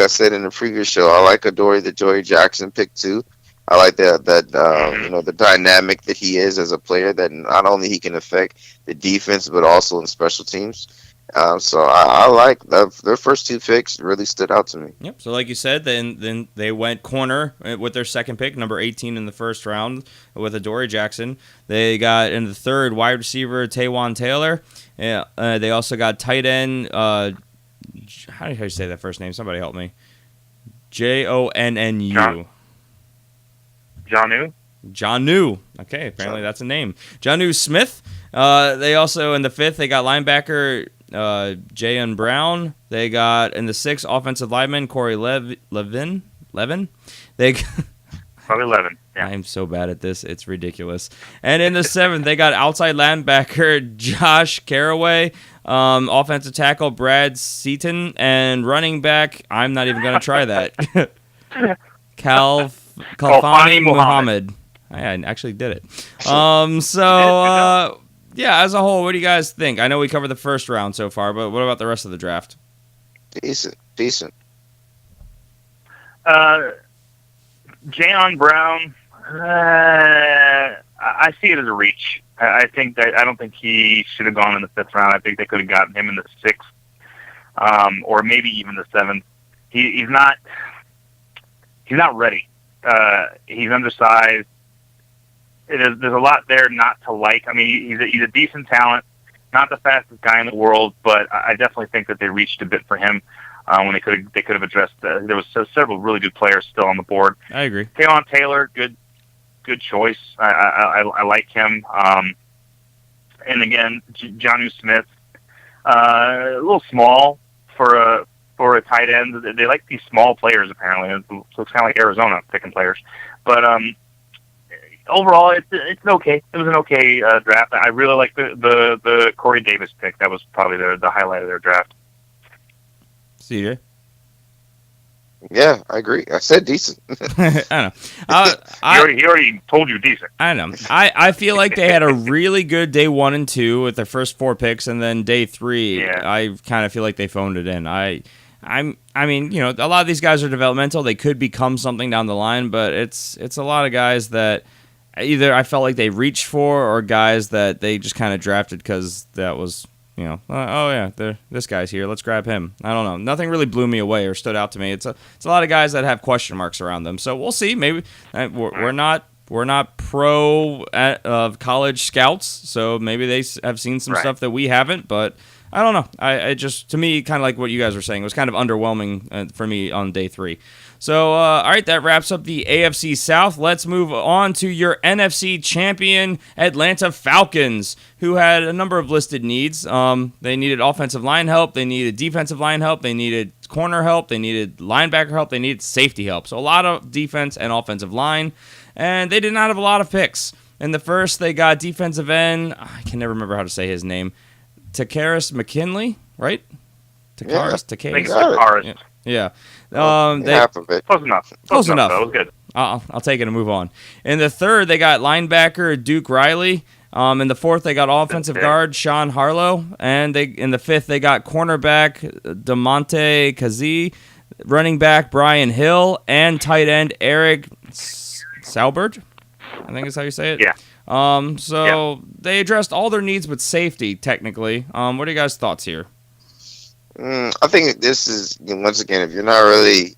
I said in the previous show, I like the Joey Jackson pick too. I like the dynamic that he is as a player, that not only he can affect the defense but also in special teams. So I like their first 2 picks really stood out to me. Yep. So like you said, then they went corner with their second pick, number 18 in the first round with Adoree Jackson. They got in the third wide receiver Taywan Taylor. Yeah. They also got tight end. How do you say that first name? Somebody help me. Jonnu. Jonnu. Okay, apparently that's a name. Jonnu Smith. They also, in the 5th, they got linebacker Jayon Brown. They got, in the 6th, offensive lineman Corey Levin. They Probably 11. Yeah. I'm so bad at this. It's ridiculous. And in the 7th, they got outside linebacker Josh Caraway, offensive tackle Brad Seaton, and running back, I'm not even going to try that, Khalfani Muhammad. I actually did it. Yeah, as a whole, what do you guys think? I know we covered the first round so far, but what about the rest of the draft? Decent. Jayon Brown, I see it as a reach. I don't think he should have gone in the 5th round. I think they could have gotten him in the 6th, or maybe even the 7th. He's not ready. He's undersized. There's a lot there not to like. I mean, he's a decent talent, not the fastest guy in the world, but I definitely think that they reached a bit for him when they could have addressed. There was several really good players still on the board. I agree. Taywan Taylor, good choice. I like him. And again, Jonnu Smith, a little small for a tight end. They like these small players apparently. So it's kind of like Arizona picking players, but overall, it's okay. It was an okay draft. I really like the Corey Davis pick. That was probably the highlight of their draft. CJ? Yeah, I agree. I said decent. I know. He already told you decent. I know. I feel like they had a really good day 1 and 2 with their first 4 picks, and then day 3, I kind of feel like they phoned it in. I mean, a lot of these guys are developmental. They could become something down the line, but it's a lot of guys that either I felt like they reached for, or guys that they just kind of drafted because that was oh yeah, this guy's here. Let's grab him. I don't know. Nothing really blew me away or stood out to me. It's a lot of guys that have question marks around them. So we'll see. Maybe we're not pro of college scouts, so maybe they have seen some stuff that we haven't. But I don't know. I just, to me, kind of like what you guys were saying, it was kind of underwhelming for me on day 3. So, all right, that wraps up the AFC South. Let's move on to your NFC champion, Atlanta Falcons, who had a number of listed needs. They needed offensive line help. They needed defensive line help. They needed corner help. They needed linebacker help. They needed safety help. So a lot of defense and offensive line, and they did not have a lot of picks. In the first, they got defensive end. I can never remember how to say his name. Takaris McKinley, right? Takaris. Yeah. Half of it. Close enough. Close enough. That was good. I'll take it and move on. In the third, they got linebacker Duke Riley. In the fourth, they got offensive guard Sean Harlow. And in the fifth, they got cornerback DeMonte Kazee, running back Brian Hill, and tight end Eric Saubert. I think is how you say it. Yeah. They addressed all their needs with safety, technically. What are you guys' thoughts here? I think this is, once again, if you're not really,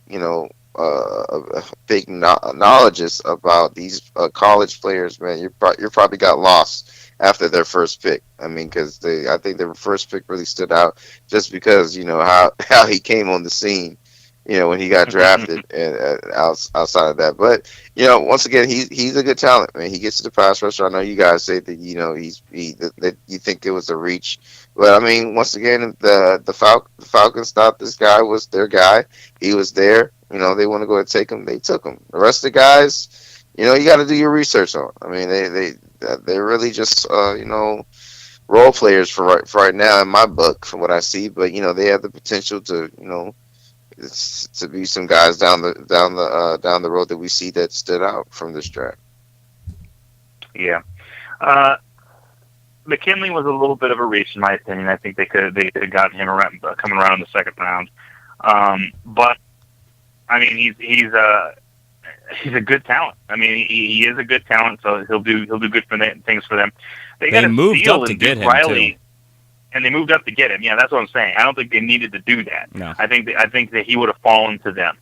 a big knowledgeist about these college players, man, you're probably got lost after their first pick. I mean, because I think their first pick really stood out just because, how he came on the scene, when he got drafted and outside of that. But, once again, he's a good talent, man. He gets to the pass rusher. I know you guys say that, that you think it was a reach. But, I mean, once again, the Falcons thought this guy was their guy. He was there. They want to go and take him. They took him. The rest of the guys, you got to do your research on. I mean, they're really just, role players for right now in my book, from what I see. But, they have the potential to, to be some guys down the road that we see that stood out from this draft. Yeah. McKinley was a little bit of a reach, in my opinion. I think they could have gotten him around, coming around in the second round. But I mean, he's a good talent. I mean, he is a good talent, so he'll do good things for them. They moved up to get him Riley, too. And they moved up to get him. Yeah, that's what I'm saying. I don't think they needed to do that. No. I think that he would have fallen to them.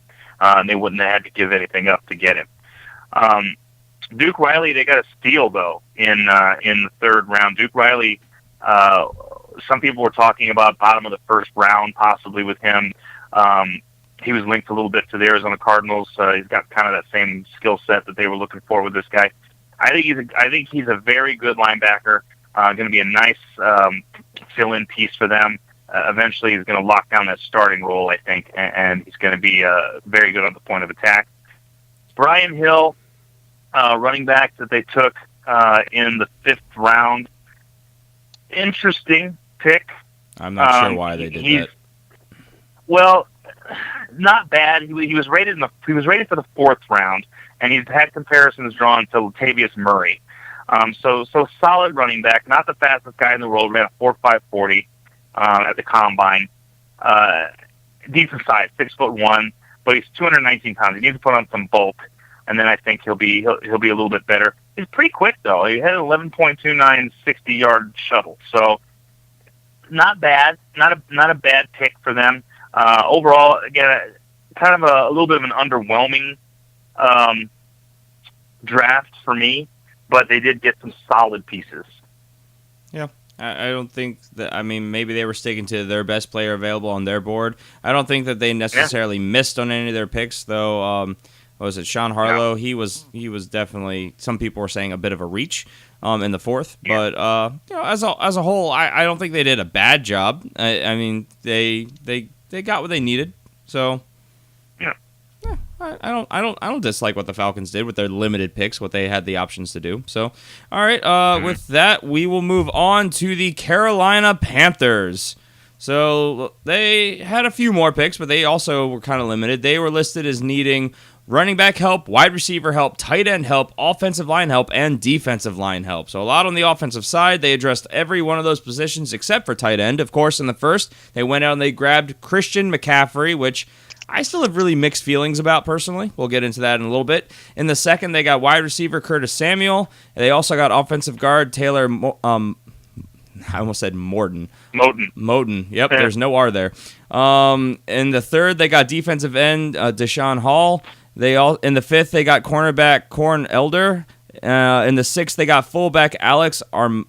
They wouldn't have had to give anything up to get him. Duke Riley, they got a steal though in the third round. Duke Riley, some people were talking about bottom of the first round possibly with him. He was linked a little bit to the Arizona Cardinals. He's got kind of that same skill set that they were looking for with this guy. I think he's a very good linebacker. Going to be a nice fill-in piece for them. Eventually, he's going to lock down that starting role, I think, and he's going to be very good on the point of attack. Brian Hill, running back that they took in the fifth round. Interesting pick. I'm not sure why they did that. Well, not bad. He was rated for the fourth round, and he's had comparisons drawn to Latavius Murray. So solid running back, not the fastest guy in the world. Ran a 4.5 40 at the combine. Decent size, 6'1", but he's 219 pounds. He needs to put on some bulk, and then I think he'll be a little bit better. He's pretty quick though. He had an 11.29 60-yard shuttle, so not bad. Not a bad pick for them. Overall, again, kind of a little bit of an underwhelming draft for me. But they did get some solid pieces. Yeah, I don't think that. I mean, maybe they were sticking to their best player available on their board. I don't think that they necessarily missed on any of their picks, though. What was it, Sean Harlow? Yeah. He was definitely. Some people were saying a bit of a reach in the fourth, but as a whole, I don't think they did a bad job. I mean, they got what they needed, so. I don't dislike what the Falcons did with their limited picks, what they had the options to do. So, all right, with that, we will move on to the Carolina Panthers. So they had a few more picks, but they also were kind of limited. They were listed as needing running back help, wide receiver help, tight end help, offensive line help, and defensive line help. So a lot on the offensive side. They addressed every one of those positions except for tight end. Of course, in the first, they went out and they grabbed Christian McCaffrey, which I still have really mixed feelings about personally. We'll get into that in a little bit. In the second, they got wide receiver Curtis Samuel. They also got offensive guard Taylor I almost said Morton. Moten. Yep, Yeah. there's no R there. In the third, they got defensive end Deshaun Hall. In the fifth, they got cornerback Corn Elder. In the sixth, they got fullback Alex Arma.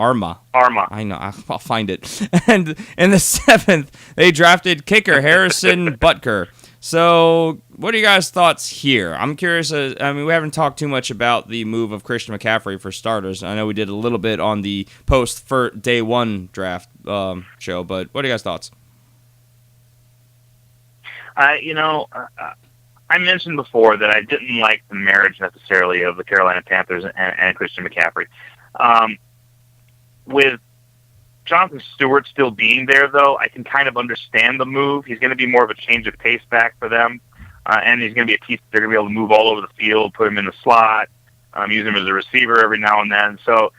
I know. I'll find it. And in the seventh, they drafted kicker Harrison Butker. So, what are you guys' thoughts here? I'm curious. We haven't talked too much about the move of Christian McCaffrey for starters. I know we did a little bit on the post for day one draft show, but what are you guys' thoughts? I mentioned before that I didn't like the marriage necessarily of the Carolina Panthers and Christian McCaffrey. With Jonathan Stewart still being there, though, I can kind of understand the move. He's going to be more of a change of pace back for them, and he's going to be a piece they're going to be able to move all over the field, put him in the slot, use him as a receiver every now and then. So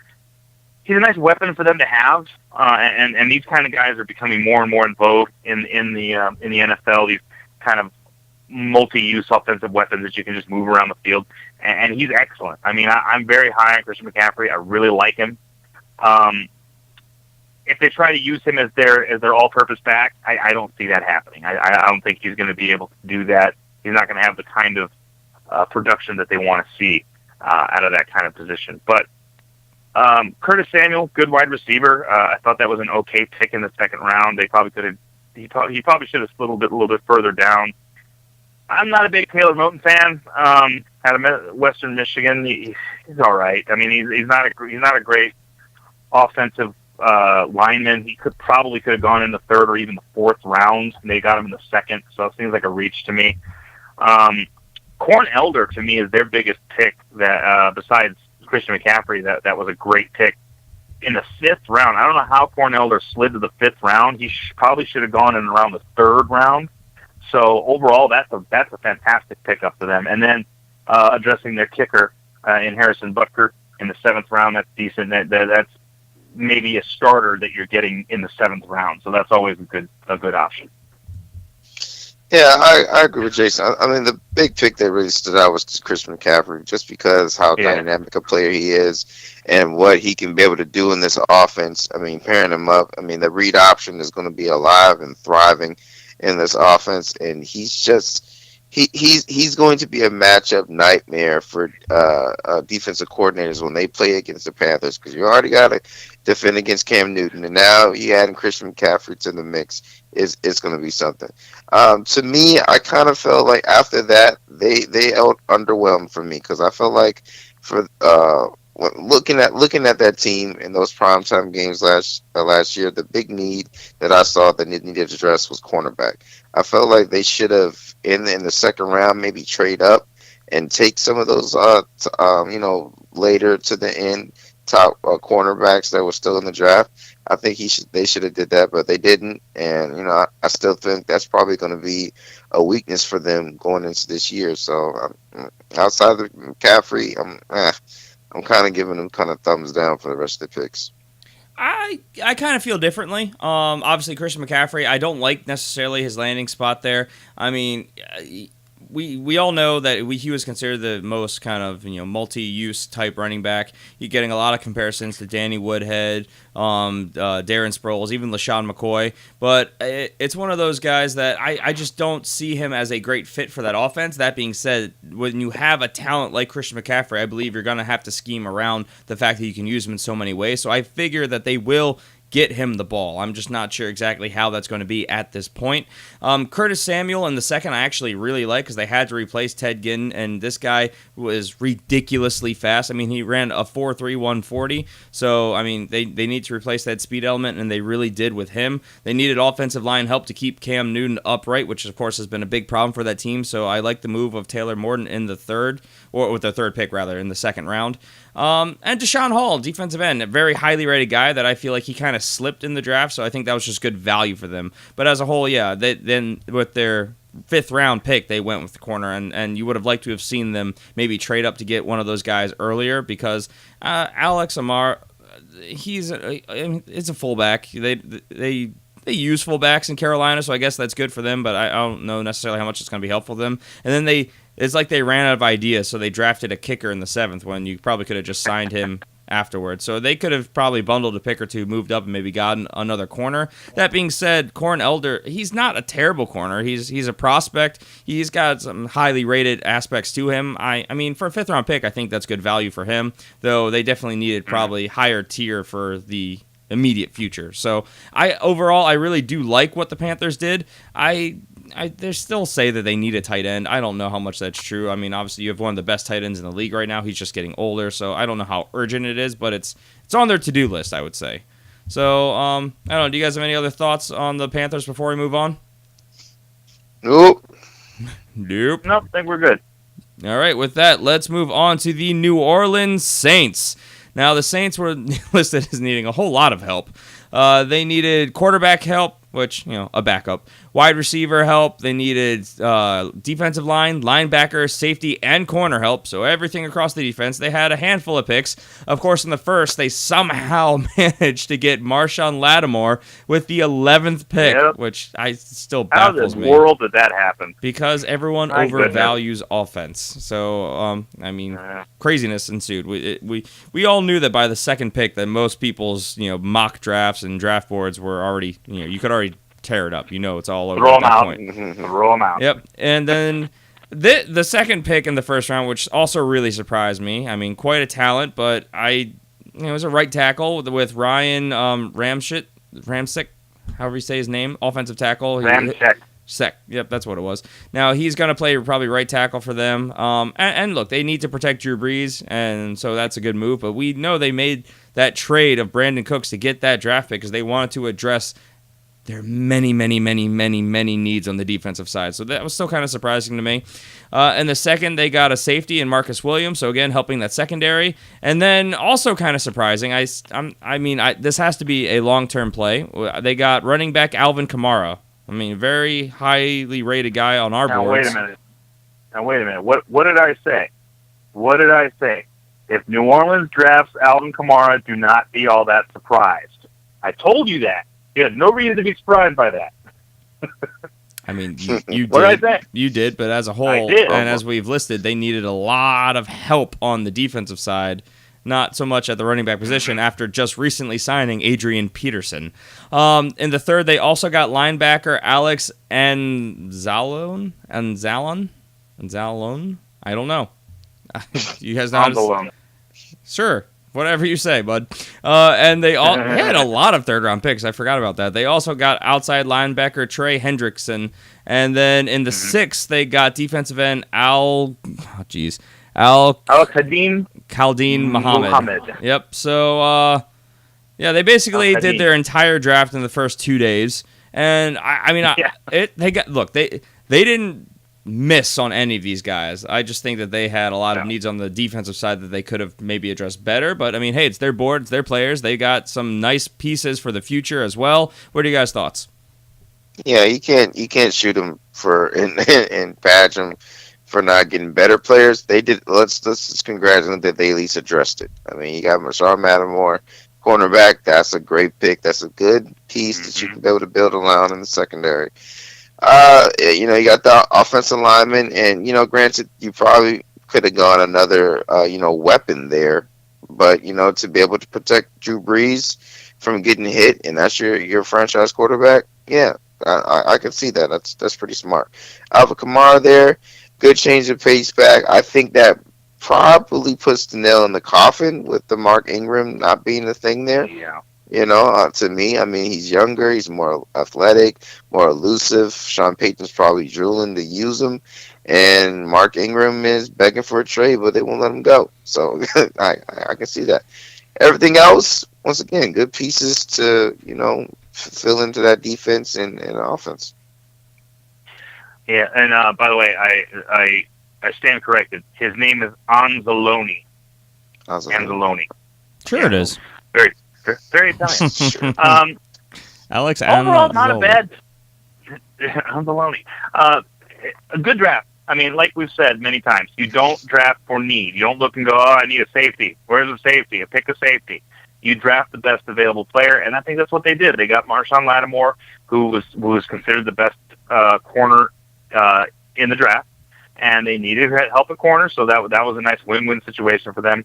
he's a nice weapon for them to have, and these kind of guys are becoming more and more in vogue in the NFL. These kind of multi-use offensive weapons that you can just move around the field, and he's excellent. I mean, I'm very high on Christian McCaffrey. I really like him. If they try to use him as their all-purpose back, I don't see that happening. I don't think he's going to be able to do that. He's not going to have the kind of production that they want to see out of that kind of position. But Curtis Samuel, good wide receiver. I thought that was an okay pick in the second round. They probably could have. He probably should have slid a little bit further down. I'm not a big Taylor Moton fan. Out of Western Michigan, he's all right. I mean, he's not a great offensive lineman. He could have gone in the third or even the fourth round, and they got him in the second, so it seems like a reach to me. Corn Elder, to me, is their biggest pick, that besides Christian McCaffrey, that was a great pick. In the fifth round, I don't know how Corn Elder slid to the fifth round. He probably should have gone in around the third round. So overall, that's a fantastic pickup for them. And then addressing their kicker in Harrison Butker in the seventh round, that's decent. That's maybe a starter that you're getting in the seventh round. So that's always a good option. Yeah, I agree with Jason. I mean, the big pick that really stood out was Chris McCaffrey, just because how dynamic a player he is and what he can be able to do in this offense. I mean, pairing him up, I mean, the read option is going to be alive and thriving in this offense, and he's going to be a matchup nightmare for defensive coordinators when they play against the Panthers, because you already got to defend against Cam Newton, and now you adding Christian McCaffrey to the mix. It's going to be something. To me, I kind of felt like after that they underwhelmed for me, because I felt like for looking at that team in those primetime games last year, the big need that I saw that needed to address was cornerback. I felt like they should have in the second round maybe trade up and take some of those later to the end top cornerbacks that were still in the draft. I think they should have did that, but they didn't. And I still think that's probably going to be a weakness for them going into this year. So outside of McCaffrey, I'm kind of giving them kind of thumbs down for the rest of the picks. I kind of feel differently. Obviously, Christian McCaffrey, I don't like necessarily his landing spot there. I mean, we all know that he was considered the most kind of multi-use type running back. You're getting a lot of comparisons to Danny Woodhead, Darren Sproles, even LaShawn McCoy. But it's one of those guys that I just don't see him as a great fit for that offense. That being said, when you have a talent like Christian McCaffrey, I believe you're going to have to scheme around the fact that you can use him in so many ways. So I figure that they will get him the ball. I'm just not sure exactly how that's going to be at this point. Curtis Samuel in the second I actually really like, because they had to replace Ted Ginn, and this guy was ridiculously fast. I mean, he ran a 4.3 140, so I mean, they need to replace that speed element, and they really did with him. They needed offensive line help to keep Cam Newton upright, which of course has been a big problem for that team, so I like the move of Taylor Morton in the third, or with their third pick rather, in the second round. And Deshaun Hall, defensive end, a very highly rated guy that I feel like he kind of slipped in the draft, so I think that was just good value for them. But as a whole, yeah, then with their fifth round pick, they went with the corner, and you would have liked to have seen them maybe trade up to get one of those guys earlier, because Alex Amar, it's a fullback. They use fullbacks in Carolina, so I guess that's good for them, but I don't know necessarily how much it's going to be helpful to them. And then it's like they ran out of ideas, so they drafted a kicker in the seventh when you probably could have just signed him afterwards. So they could have probably bundled a pick or two, moved up, and maybe gotten another corner. That being said, Corn Elder, he's not a terrible corner. He's a prospect. He's got some highly rated aspects to him. I mean, for a 5th-round pick, I think that's good value for him, though they definitely needed probably higher tier for the immediate future. So overall, I really do like what the Panthers did. They still say that they need a tight end. I don't know how much that's true. I mean, obviously you have one of the best tight ends in the league right now. He's just getting older, so I don't know how urgent it is, but it's on their to-do list, I would say. So, I don't know. Do you guys have any other thoughts on the Panthers before we move on? Nope. Nope. Nope, I think we're good. All right, with that, let's move on to the New Orleans Saints. Now, the Saints were listed as needing a whole lot of help. They needed quarterback help, which, a backup. Wide receiver help. They needed defensive line, linebacker, safety, and corner help. So everything across the defense. They had a handful of picks. Of course, in the first, they somehow managed to get Marshawn Lattimore with the 11th pick, which still baffles me. How in the world did that happen? Because everyone overvalues offense. So, craziness ensued. We all knew that by the second pick that most people's mock drafts and draft boards were already, you could already tear it up. It's all over at that point. Throw them out. Yep. And then the second pick in the first round, which also really surprised me. I mean, quite a talent, but it was a right tackle with Ryan Ramczyk, however you say his name, offensive tackle. Ramczyk. Yep, that's what it was. Now, he's going to play probably right tackle for them. And look, they need to protect Drew Brees, and so that's a good move. But we know they made that trade of Brandon Cooks to get that draft pick because they wanted to address their many needs on the defensive side. So that was still kind of surprising to me. And the second, they got a safety in Marcus Williams, so again, helping that secondary. And then also kind of surprising, this has to be a long-term play. They got running back Alvin Kamara. I mean, very highly rated guy on our boards. Now, wait a minute. What did I say? What did I say? If New Orleans drafts Alvin Kamara, do not be all that surprised. I told you that. You had no reason to be surprised by that. I mean, you did. What did I say? You did, but as a whole, and as we've listed, they needed a lot of help on the defensive side, not so much at the running back position after just recently signing Adrian Peterson. In the third, they also got linebacker Alex Anzalone. I don't know. You guys know how to... Sure. Whatever you say, bud. And they had a lot of third-round picks. I forgot about that. They also got outside linebacker Trey Hendrickson. And then in the sixth, they got defensive end Al-Khaldin Muhammad. Yep. So, they basically did their entire draft in the first 2 days. And, they didn't miss on any of these guys. I just think that they had a lot of needs on the defensive side that they could have maybe addressed better. But I mean, hey, it's their board, it's their players. They got some nice pieces for the future as well. What are you guys' thoughts? Yeah, you can't shoot them and badge them for not getting better players. They did. Let's just congratulate them that they at least addressed it. I mean, you got Marshawn Lattimore, cornerback. That's a great pick. That's a good piece that you can be able to build around in the secondary. You got the offensive lineman, and granted, you probably could have gone another weapon there, but to be able to protect Drew Brees from getting hit, and that's your franchise quarterback. Yeah, I can see that. That's pretty smart. Alvin Kamara there, good change of pace back. I think that probably puts the nail in the coffin with the Mark Ingram not being the thing there. Yeah. To me, I mean, he's younger, he's more athletic, more elusive. Sean Payton's probably drooling to use him, and Mark Ingram is begging for a trade, but they won't let him go. So I can see that. Everything else, once again, good pieces to fill into that defense and offense. Yeah, and by the way, I stand corrected. His name is Anzalone. Anzalone. Sure, it is. Very Italian. Alex overall, not a bad. Anzalone. A good draft. I mean, like we've said many times, you don't draft for need. You don't look and go, I need a safety. Where's the safety? Pick a safety. You draft the best available player, and I think that's what they did. They got Marshawn Lattimore, who was considered the best corner in the draft, and they needed help at corner, so that was a nice win-win situation for them.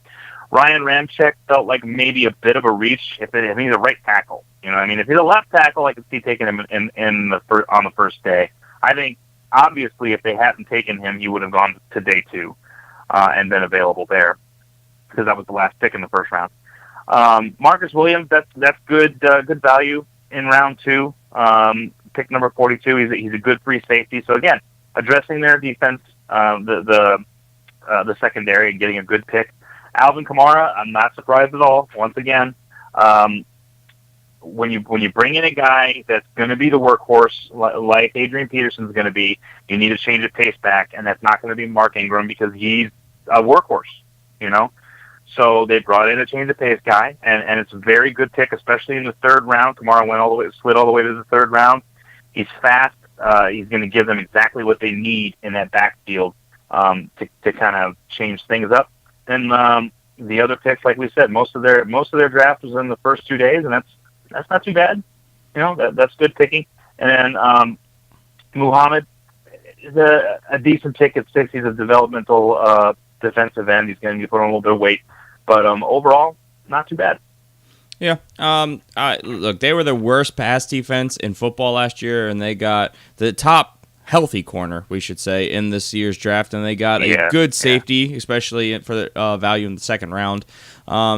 Ryan Ramczyk felt like maybe a bit of a reach if he's a right tackle. You know, I mean, if he's a left tackle, I could see taking him on the first day. I think obviously if they hadn't taken him, he would have gone to day 2 and been available there because that was the last pick in the first round. Marcus Williams, that's good value in round 2. Pick number 42. He's a good free safety. So again, addressing their defense, the secondary, and getting a good pick. Alvin Kamara, I'm not surprised at all. Once again, when you bring in a guy that's going to be the workhorse, like Adrian Peterson's going to be, you need to change of pace back, and that's not going to be Mark Ingram because he's a workhorse, you know. So they brought in a change of pace guy, and it's a very good pick, especially in the 3rd round. Kamara slid all the way to the 3rd round. He's fast. He's going to give them exactly what they need in that backfield to kind of change things up. And the other picks, like we said, most of their draft was in the first 2 days, and that's not too bad. You know, that's good picking. And then Muhammad is a decent pick at 6. He's a developmental defensive end. He's going to be put on a little bit of weight, but overall, not too bad. Yeah. Look, they were the worst pass defense in football last year, and they got the top healthy corner, we should say, in this year's draft, and they got a good safety, especially for the value in the 2nd round.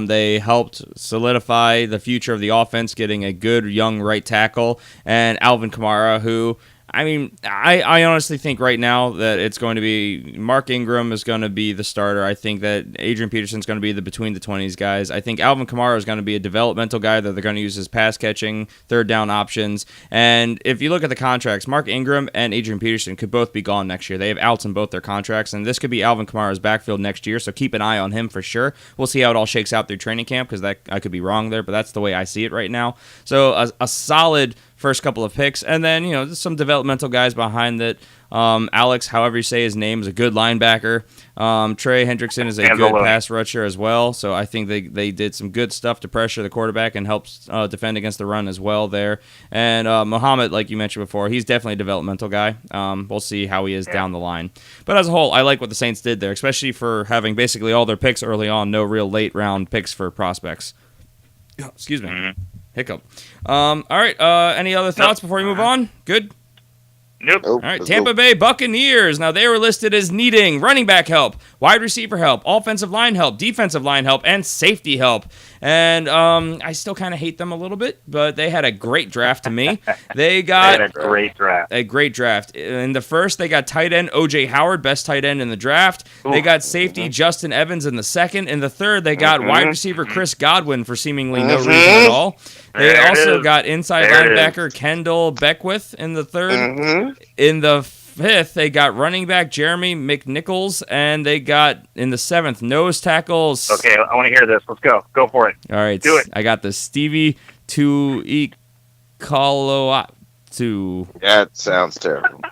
They helped solidify the future of the offense, getting a good young right tackle, and Alvin Kamara, who, I mean, I honestly think right now that it's going to be Mark Ingram is going to be the starter. I think that Adrian Peterson's going to be the between-the-20s guys. I think Alvin Kamara is going to be a developmental guy that they're going to use as pass-catching, third-down options. And if you look at the contracts, Mark Ingram and Adrian Peterson could both be gone next year. They have outs in both their contracts, and this could be Alvin Kamara's backfield next year, so keep an eye on him for sure. We'll see how it all shakes out through training camp because I could be wrong there, but that's the way I see it right now. So a solid first couple of picks, and then, you know, some developmental guys behind that. Alex, however you say his name, is a good linebacker. Trey Hendrickson is a good pass rusher as well, so I think they did some good stuff to pressure the quarterback and helps defend against the run as well there. And Muhammad, like you mentioned before, he's definitely a developmental guy. We'll see how he is down the line. But as a whole, I like what the Saints did there, especially for having basically all their picks early on, no real late-round picks for prospects. Excuse me. Mm-hmm. Hiccup. All right. Any other thoughts before we move on? Good? Nope. All right, Tampa Bay Buccaneers. Now, they were listed as needing running back help, wide receiver help, offensive line help, defensive line help, and safety help. And I still kind of hate them a little bit, but they had a great draft to me. They had a great draft. A great draft. In the first, they got tight end O.J. Howard, best tight end in the draft. They got safety Justin Evans in the second. In the third, they got wide receiver Chris Godwin for seemingly no reason at all. They also got inside linebacker Kendall Beckwith in the third. In the fifth, they got running back Jeremy McNichols, and they got, in the seventh, nose tackles. Okay, I want to hear this. Let's go. Go for it. All right. Do it. I got the Stevie Tuikaloatu. That sounds terrible.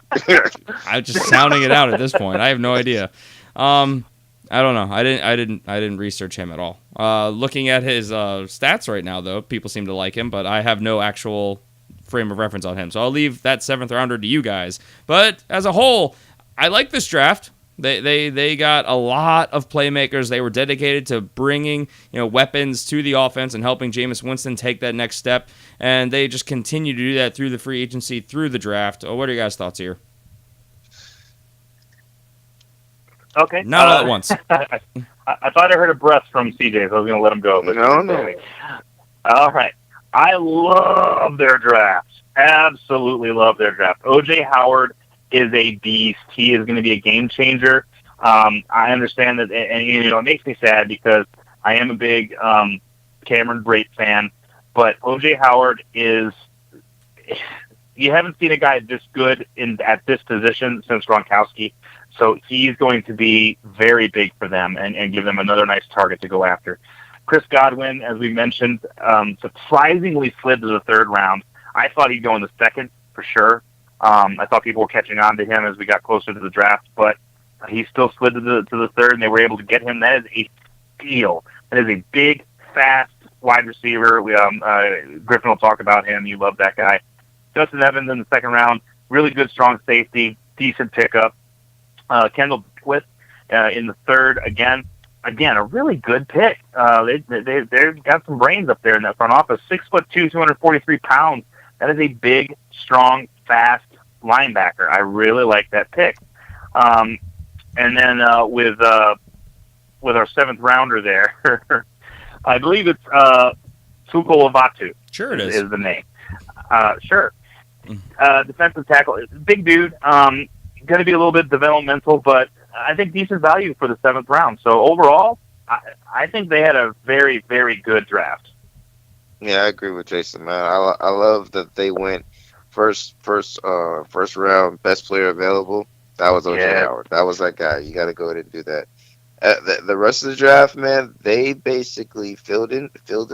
I'm just sounding it out at this point. I have no idea. I don't know. I didn't research him at all. Looking at his stats right now, though, people seem to like him, but I have no actual frame of reference on him. So I'll leave that seventh rounder to you guys. But as a whole, I like this draft. They got a lot of playmakers. They were dedicated to bringing weapons to the offense and helping Jameis Winston take that next step. And they just continue to do that through the free agency, through the draft. What are your guys' thoughts here? Okay. Not all at once. I thought I heard a breath from CJ, so I was going to let him go. But no. All right. I love their draft. Absolutely love their draft. O.J. Howard is a beast. He is going to be a game changer. I understand that, and it makes me sad because I am a big Cameron Brate fan, but O.J. Howard is. You haven't seen a guy this good at this position since Gronkowski. So he's going to be very big for them and give them another nice target to go after. Chris Godwin, as we mentioned, surprisingly slid to the third round. I thought he'd go in the second for sure. I thought people were catching on to him as we got closer to the draft, but he still slid to the third, and they were able to get him. That is a steal. That is a big, fast wide receiver. Griffin will talk about him. You love that guy. Justin Evans in the second round, really good, strong safety, decent pickup. Kendall Beckwith in the third, again, again, a really good pick. They've got some brains up there in that front office. 6'2", 243 pounds. That is a big, strong, fast linebacker. I really like that pick. And then with our 7th rounder there, I believe it's Tuko Lavatu. Sure it is. Is the name. Sure. Defensive tackle. Big dude. Going to be a little bit developmental, but I think decent value for the 7th round. So overall, I think they had a very, very good draft. Yeah, I agree with Jason, man. I love that they went first round, best player available. That was O.J. Howard. That was that guy. You got to go ahead and do that. The rest of the draft, man, they basically filled in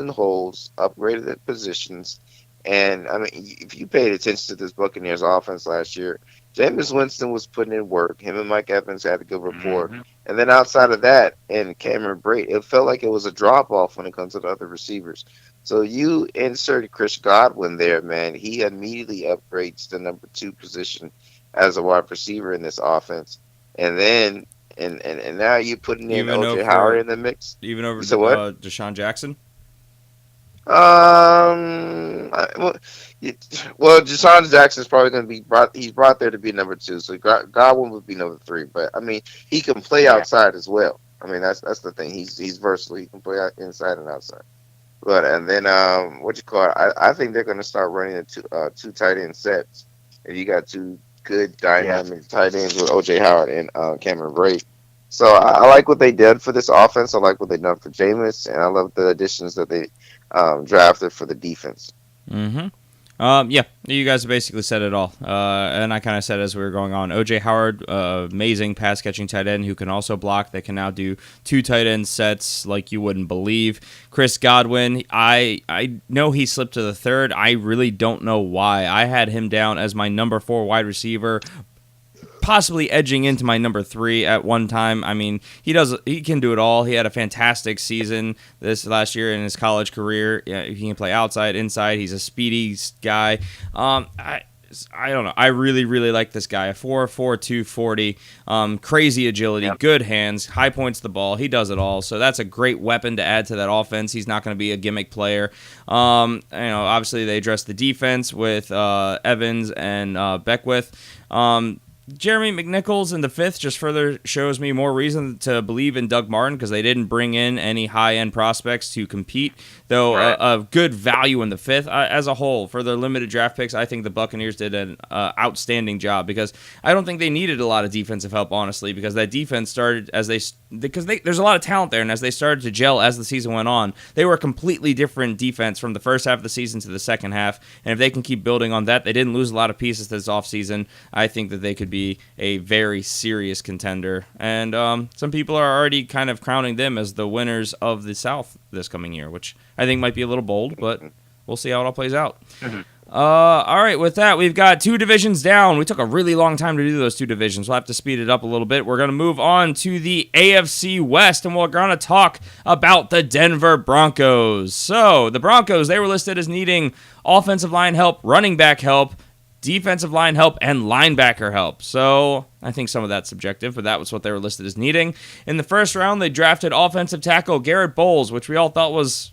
holes, upgraded the positions, and I mean, if you paid attention to this Buccaneers offense last year, Jameis Winston was putting in work. Him and Mike Evans had a good rapport, and then outside of that, and Cameron Brate, it felt like it was a drop off when it comes to the other receivers. So you insert Chris Godwin there, man. He immediately upgrades the number 2 position as a wide receiver in this offense, and then. And now you're putting in O.J. Howard in the mix. Even over Deshaun Jackson? Well, Deshaun Jackson's probably going to be brought there to be number 2. So Godwin would be number 3. But, I mean, he can play outside as well. I mean, that's the thing. He's versatile. He can play inside and outside. But, and then, I think they're going to start running the 2 tight end sets. And you got 2 good dynamic tight ends with O.J. Howard and Cameron Brate. So I like what they did for this offense. I like what they done for Jameis, and I love the additions that they drafted for the defense. Mm-hmm. Yeah, you guys basically said it all. And I kind of said as we were going on, O.J. Howard, amazing pass-catching tight end who can also block. They can now do 2 tight end sets like you wouldn't believe. Chris Godwin, I know he slipped to the 3rd. I really don't know why. I had him down as my number 4 wide receiver, possibly edging into my number 3 at one time. I mean, he can do it all. He had a fantastic season this last year in his college career. Yeah, he can play outside, inside. He's a speedy guy. I don't know. I really, really like this guy. 4'4", 240, crazy agility, good hands, high points the ball. He does it all. So that's a great weapon to add to that offense. He's not going to be a gimmick player. Obviously they addressed the defense with Evans and Beckwith. Jeremy McNichols in the 5th just further shows me more reason to believe in Doug Martin because they didn't bring in any high-end prospects to compete, though a good value in the 5th. As a whole, for their limited draft picks, I think the Buccaneers did an outstanding job because I don't think they needed a lot of defensive help, honestly, because that defense started there's a lot of talent there, and as they started to gel as the season went on, they were a completely different defense from the first half of the season to the second half, and if they can keep building on that, they didn't lose a lot of pieces this offseason. I think that they could be a very serious contender, and some people are already kind of crowning them as the winners of the South this coming year, which I think might be a little bold, but we'll see how it all plays out. All right, with that, we've got 2 divisions down. We took a really long time to do those 2 divisions. We'll have to speed it up a little bit. We're going to move on to the AFC West, and we're going to talk about the Denver Broncos. So, the Broncos, they were listed as needing offensive line help, running back help, defensive line help, and linebacker help. So, I think some of that's subjective, but that was what they were listed as needing. In the 1st round, they drafted offensive tackle Garrett Bowles, which we all thought was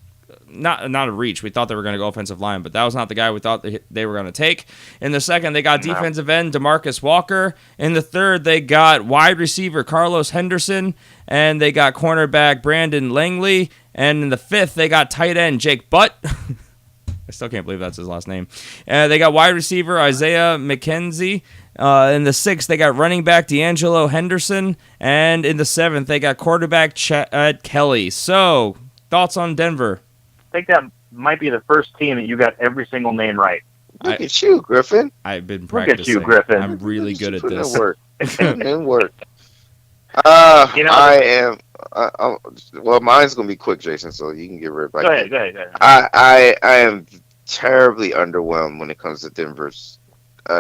not a reach. We thought they were going to go offensive line, but that was not the guy we thought they were going to take. In the 2nd, they got defensive end DeMarcus Walker. In the 3rd, they got wide receiver Carlos Henderson, and they got cornerback Brandon Langley. And in the 5th, they got tight end Jake Butt. I still can't believe that's his last name. They got wide receiver Isaiah McKenzie. In the 6th, they got running back D'Angelo Henderson. And in the 7th, they got quarterback Chad Kelly. So, thoughts on Denver? I think that might be the first team that you got every single name right. Look at you, Griffin. I've been practicing. Look at you, Griffin. I'm really good at this. In work. I am. Well, mine's gonna be quick, Jason. So you can get rid of it. Go ahead. I am terribly underwhelmed when it comes to Denver's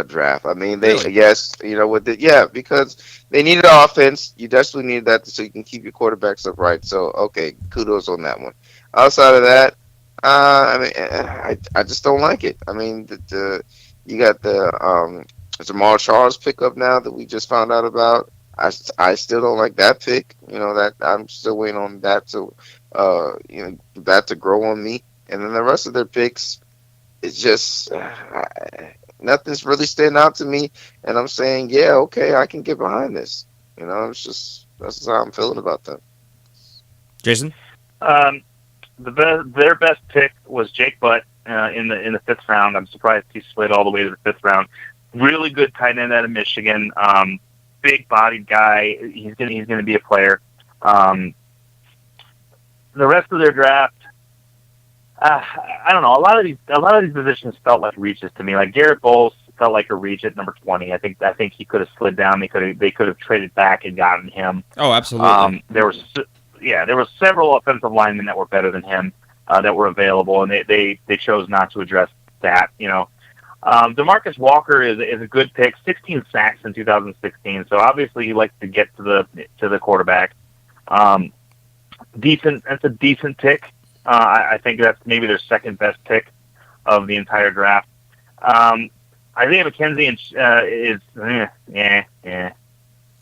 draft. I mean, Really? because they needed offense. You desperately need that so you can keep your quarterbacks upright. So okay, kudos on that one. Outside of that, I just don't like it. I mean, you got the Jamal Charles pickup now that we just found out about. I still don't like that pick. That I'm still waiting on that to that to grow on me. And then the rest of their picks, it's just nothing's really standing out to me. And I'm saying, yeah, okay, I can get behind this. It's just that's how I'm feeling about them. Jason? Their best pick was Jake Butt in the fifth round. I'm surprised he slid all the way to the fifth round. Really good tight end out of Michigan. Big bodied guy. He's gonna be a player. The rest of their draft, I don't know. A lot of these positions felt like reaches to me. Like Garrett Bowles felt like a reach at number 20. I think he could have slid down. They could have traded back and gotten him. Oh, absolutely. There were several offensive linemen that were better than him that were available, and they chose not to address that. DeMarcus Walker is a good pick. 16 sacks in 2016, so obviously he likes to get to the quarterback. That's a decent pick. I think that's maybe their second best pick of the entire draft. Isaiah McKenzie is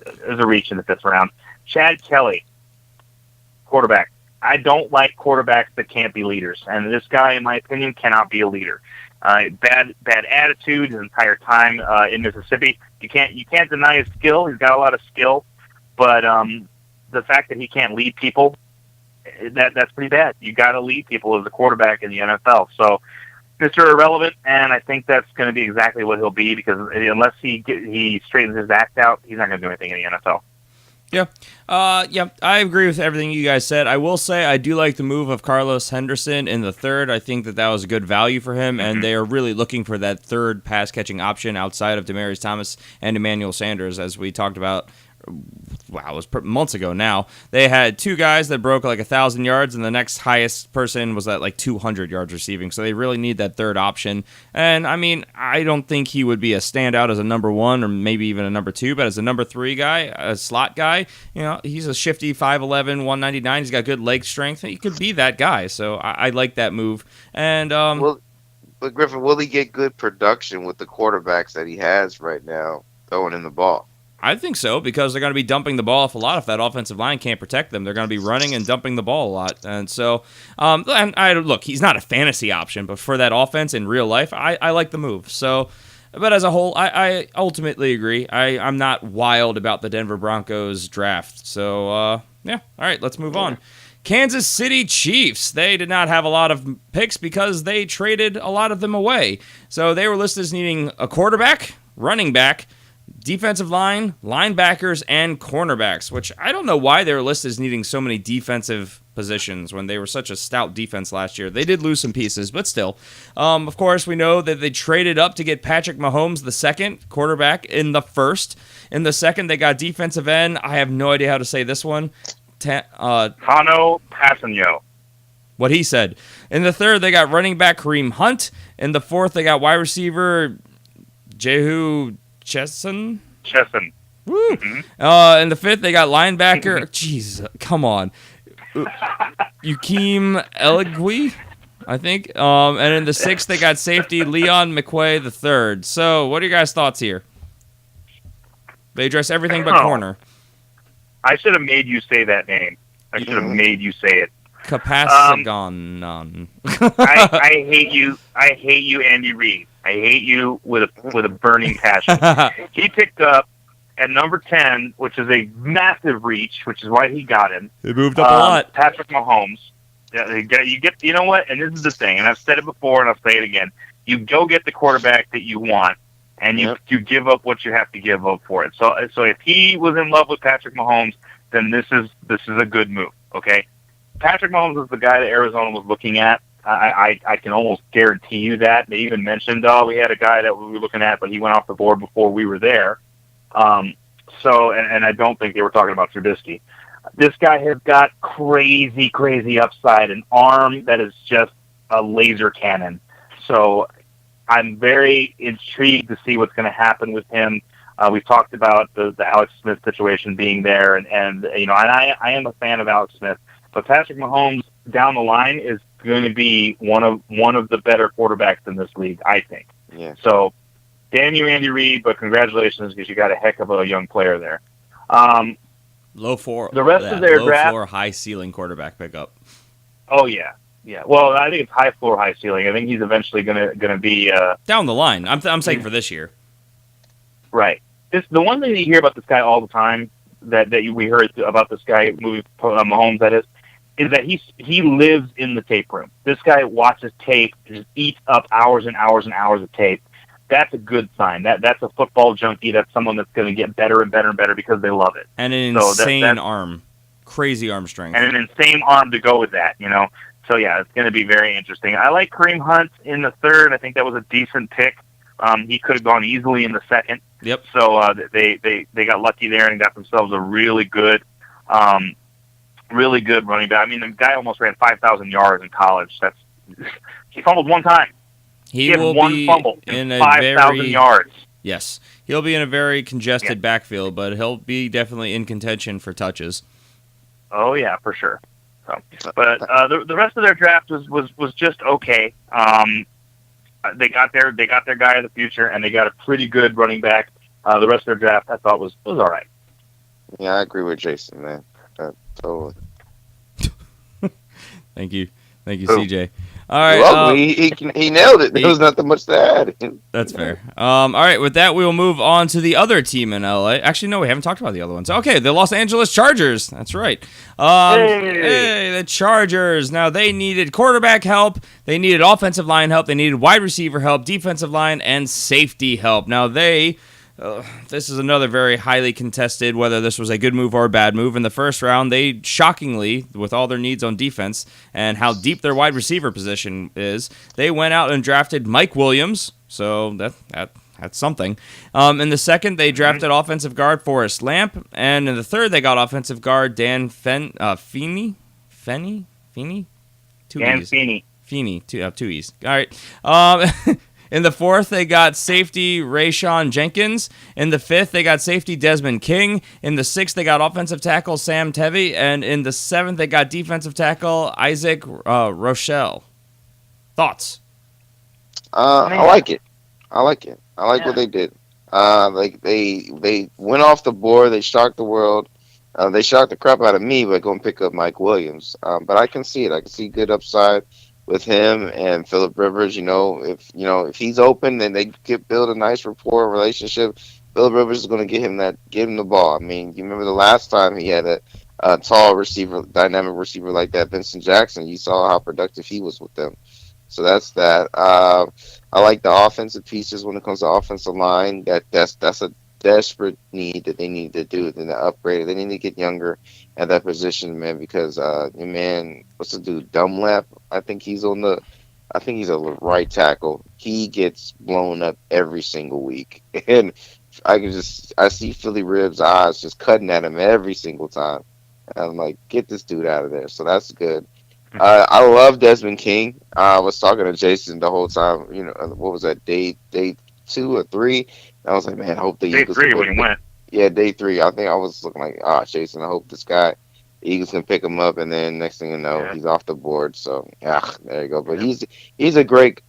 there's a reach in the fifth round. Chad Kelly, quarterback. I don't like quarterbacks that can't be leaders, and this guy, in my opinion, cannot be a leader. Bad attitude his entire time in Mississippi. You can't deny his skill. He's got a lot of skill, but the fact that he can't lead people, that's pretty bad. You got to lead people as a quarterback in the NFL. So, Mr. Irrelevant, and I think that's going to be exactly what he'll be, because unless he straightens his act out, he's not going to do anything in the NFL. Yeah. I agree with everything you guys said. I will say I do like the move of Carlos Henderson in the third. I think that was a good value for him, and they are really looking for that third pass-catching option outside of Demaryius Thomas and Emmanuel Sanders, as we talked about. Wow, it was months ago now. They had two guys that broke like 1,000 yards, and the next highest person was at like 200 yards receiving. So they really need that third option. And I mean, I don't think he would be a standout as a number one or maybe even a number two, but as a number three guy, a slot guy, he's a shifty 5'11", 199. He's got good leg strength. He could be that guy. So I like that move. And but Griffin, will he get good production with the quarterbacks that he has right now throwing in the ball? I think so, because they're going to be dumping the ball off a lot if that offensive line can't protect them. They're going to be running and dumping the ball a lot. And so, look, he's not a fantasy option, but for that offense in real life, I like the move. So, but as a whole, I ultimately agree. I'm not wild about the Denver Broncos draft. So, all right, let's move on. Kansas City Chiefs, they did not have a lot of picks because they traded a lot of them away. So they were listed as needing a quarterback, running back, defensive line, linebackers, and cornerbacks, which I don't know why they were listed as needing so many defensive positions when they were such a stout defense last year. They did lose some pieces, but still. Of course, we know that they traded up to get Patrick Mahomes, the second quarterback, in the first. In the second, they got defensive end. I have no idea how to say this one. Tano Passanio. What he said. In the third, they got running back Kareem Hunt. In the fourth, they got wide receiver Jehu Chesson. Woo. Mm-hmm. In the fifth, they got linebacker. Jeez, come on. Yukeem Eligui, I think. And in the sixth, they got safety Leon McQuay the third. So, what are your guys' thoughts here? They address everything but corner. I should have made you say that name. I should have made you say it. Capasaganon. I hate you. I hate you, Andy Reid. I hate you with a burning passion. He picked up at number 10, which is a massive reach, which is why he got him. They moved up a lot. Patrick Mahomes. You know what? And this is the thing, and I've said it before, and I'll say it again. You go get the quarterback that you want, and you give up what you have to give up for it. So if he was in love with Patrick Mahomes, then this is a good move. Okay, Patrick Mahomes is the guy that Arizona was looking at. I can almost guarantee you that. They even mentioned, we had a guy that we were looking at, but he went off the board before we were there. And I don't think they were talking about Trubisky. This guy has got crazy, crazy upside, an arm that is just a laser cannon. So I'm very intrigued to see what's going to happen with him. We've talked about the Alex Smith situation being there, and I am a fan of Alex Smith, but Patrick Mahomes down the line is going to be one of the better quarterbacks in this league, I think. Yeah. So, damn you, Andy Reid, but congratulations because you got a heck of a young player there. Low floor, The rest of their low draft. floor, high ceiling quarterback pickup. Oh yeah. Well, I think it's high floor, high ceiling. I think he's eventually gonna be Down the line. I'm saying for this year. right. The one thing that you hear about this guy all the time we heard about this guy moving Mahomes, that is that he lives in the tape room. This guy watches tape, just eats up hours and hours and hours of tape. That's a good sign. That's a football junkie. That's someone that's going to get better and better and better because they love it. And an insane arm, crazy arm strength, and an insane arm to go with that. So yeah, it's going to be very interesting. I like Kareem Hunt in the third. I think that was a decent pick. He could have gone easily in the second. Yep. So they got lucky there and got themselves a really good running back. I mean, the guy almost ran 5,000 yards in college. He fumbled one time. He had will one be fumble in a 5,000 yards. Yes, he'll be in a very congested backfield, but he'll be definitely in contention for touches. Oh yeah, for sure. So, but the rest of their draft was just okay. They got their guy of the future, and they got a pretty good running back. The rest of their draft, I thought, was all right. Yeah, I agree with Jason, man. Totally. Thank you, CJ. All right, well, he nailed it. There was nothing much to add. That's fair. All right, with that, we will move on to the other team in LA. Actually, no, we haven't talked about the other ones. Okay, the Los Angeles Chargers. That's right. Hey, the Chargers. Now, they needed quarterback help. They needed offensive line help. They needed wide receiver help, defensive line, and safety help. Now, this is another very highly contested, whether this was a good move or a bad move. In the first round, they shockingly, with all their needs on defense and how deep their wide receiver position is, they went out and drafted Mike Williams. So that's something. In the second, they drafted offensive guard Forrest Lamp. And in the third, they got offensive guard Dan Feeney? Two Dan E's. Feeney. Feeney, two E's. All right. In the fourth, they got safety Rayshon Jenkins. In the fifth, they got safety Desmond King. In the sixth, they got offensive tackle Sam Tevy. And in the seventh, they got defensive tackle Isaac Rochelle. Thoughts? I like it. I like what they did. They went off the board. They shocked the world. They shocked the crap out of me by going pick up Mike Williams. But I can see it. I can see good upside with him and Phillip Rivers. If he's open, then they build a nice rapport relationship. Phillip Rivers is going to give him the ball. I mean, you remember the last time he had a tall receiver, dynamic receiver like that, Vincent Jackson. You saw how productive he was with them. So that's that. I like the offensive pieces when it comes to offensive line. That's a desperate need that they need to do. Then to upgrade it. They need to get younger at that position, man, because what's the dude? Dunlap? I think he's a right tackle. He gets blown up every single week. And I see Philly Ribs' eyes just cutting at him every single time. And I'm like, get this dude out of there. So that's good. I love Desmond King. I was talking to Jason the whole time. What was that, day 2 or 3? I was like, man, I hope the Eagles. Day 3 when he went. Yeah, day 3. I think I was looking like, Jason, I hope the Eagles can pick him up, and then next thing you know, he's off the board. So, there you go. But he's a great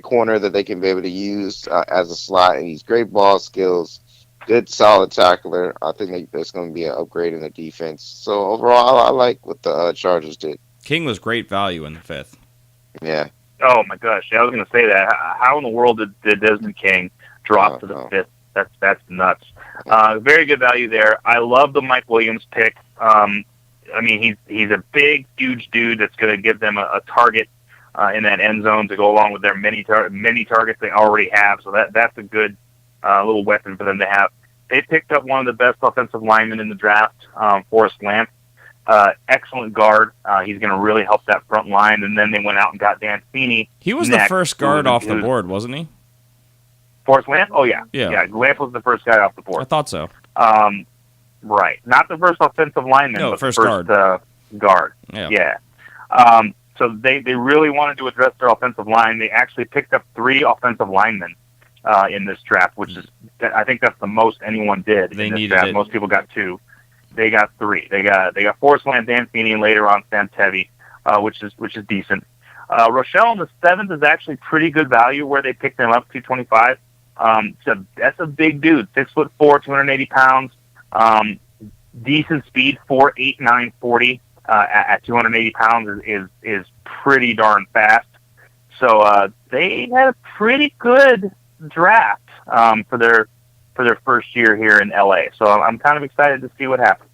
corner that they can be able to use as a slot, and he's great ball skills, good solid tackler. I think there's going to be an upgrade in the defense. So overall, I like what the Chargers did. King was great value in the fifth. Yeah. Oh my gosh, I was going to say that. How in the world did Desmond King drop to the fifth? That's nuts. Very good value there. I love the Mike Williams pick. I mean, he's a big, huge dude that's going to give them a target in that end zone to go along with their many targets they already have. So that's a good little weapon for them to have. They picked up one of the best offensive linemen in the draft, Forrest Lamp. Excellent guard. He's going to really help that front line. And then they went out and got Dan Feeney. He was the first guard off the board, wasn't he? Forrest Lamp? Oh, yeah. Yeah. Lamp was the first guy off the board. I thought so. Right. Not the first offensive lineman, but first the first guard. Yeah. So they really wanted to address their offensive line. They actually picked up 3 offensive linemen in this draft, which is, I think that's the most anyone did in this draft. Most people got 2. They got 3. They got Forrest Lamp, Dan Feeney, and later on Sam Tevy, which is decent. Rochelle in the 7th is actually pretty good value where they picked him up, 225. So that's a big dude, 6'4", 280 pounds. decent speed, 4.89 40 at 280 pounds is pretty darn fast. So they had a pretty good draft for their first year here in LA. So I'm kind of excited to see what happens.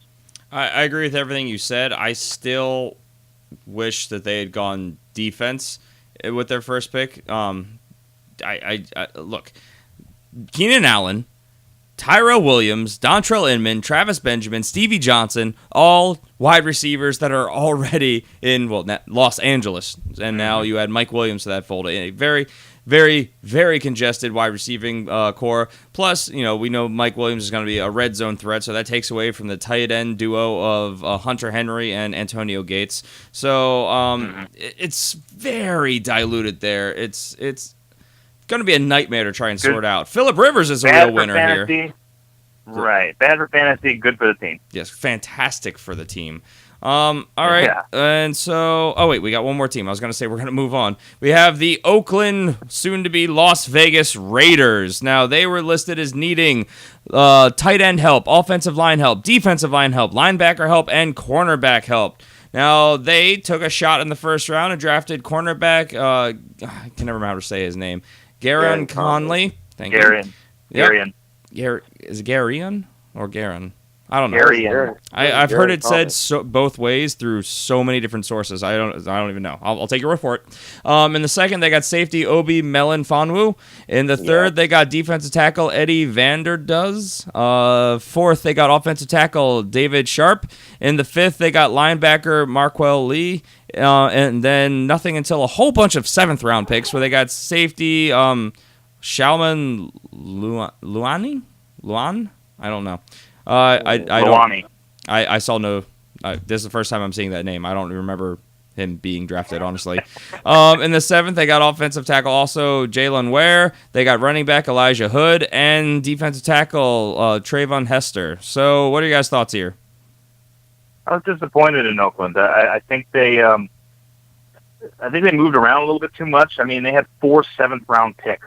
I agree with everything you said. I still wish that they had gone defense with their first pick. I look, Keenan Allen, Tyrell Williams, Dontrell Inman, Travis Benjamin, Stevie Johnson, all wide receivers that are already in Los Angeles, and now you add Mike Williams to that fold. A very, very, very congested wide receiving core. Plus, we know Mike Williams is going to be a red zone threat, so that takes away from the tight end duo of Hunter Henry and Antonio Gates. So it's very diluted there. It's going to be a nightmare to try and sort out. Phillip Rivers is a real winner here. Right. Bad for fantasy, good for the team. Yes, fantastic for the team. All right. Yeah. And so, we got one more team. I was going to say we're going to move on. We have the Oakland, soon-to-be Las Vegas Raiders. Now, they were listed as needing tight end help, offensive line help, defensive line help, linebacker help, and cornerback help. Now, they took a shot in the first round and drafted cornerback, I can never remember how to say his name, Garon Conley. Thank you. Garion. Is it Garion or Garon? I don't know. Garion. I've heard it said both ways through so many different sources. I don't even know. I'll take your word for it. In the second, they got safety Obi Melanfonwu. In the third, they got defensive tackle Eddie Vanderduz. Fourth, they got offensive tackle David Sharp. In the fifth, they got linebacker Marquel Lee. And then nothing until a whole bunch of seventh round picks where they got safety Shalman Luan? I don't know. I saw no. This is the first time I'm seeing that name. I don't remember him being drafted, honestly. In the seventh, they got offensive tackle also Jalen Ware. They got running back Elijah Hood and defensive tackle Trayvon Hester. So, what are your guys' thoughts here? I was disappointed in Oakland. I think they moved around a little bit too much. I mean, they had 4 seventh-round picks.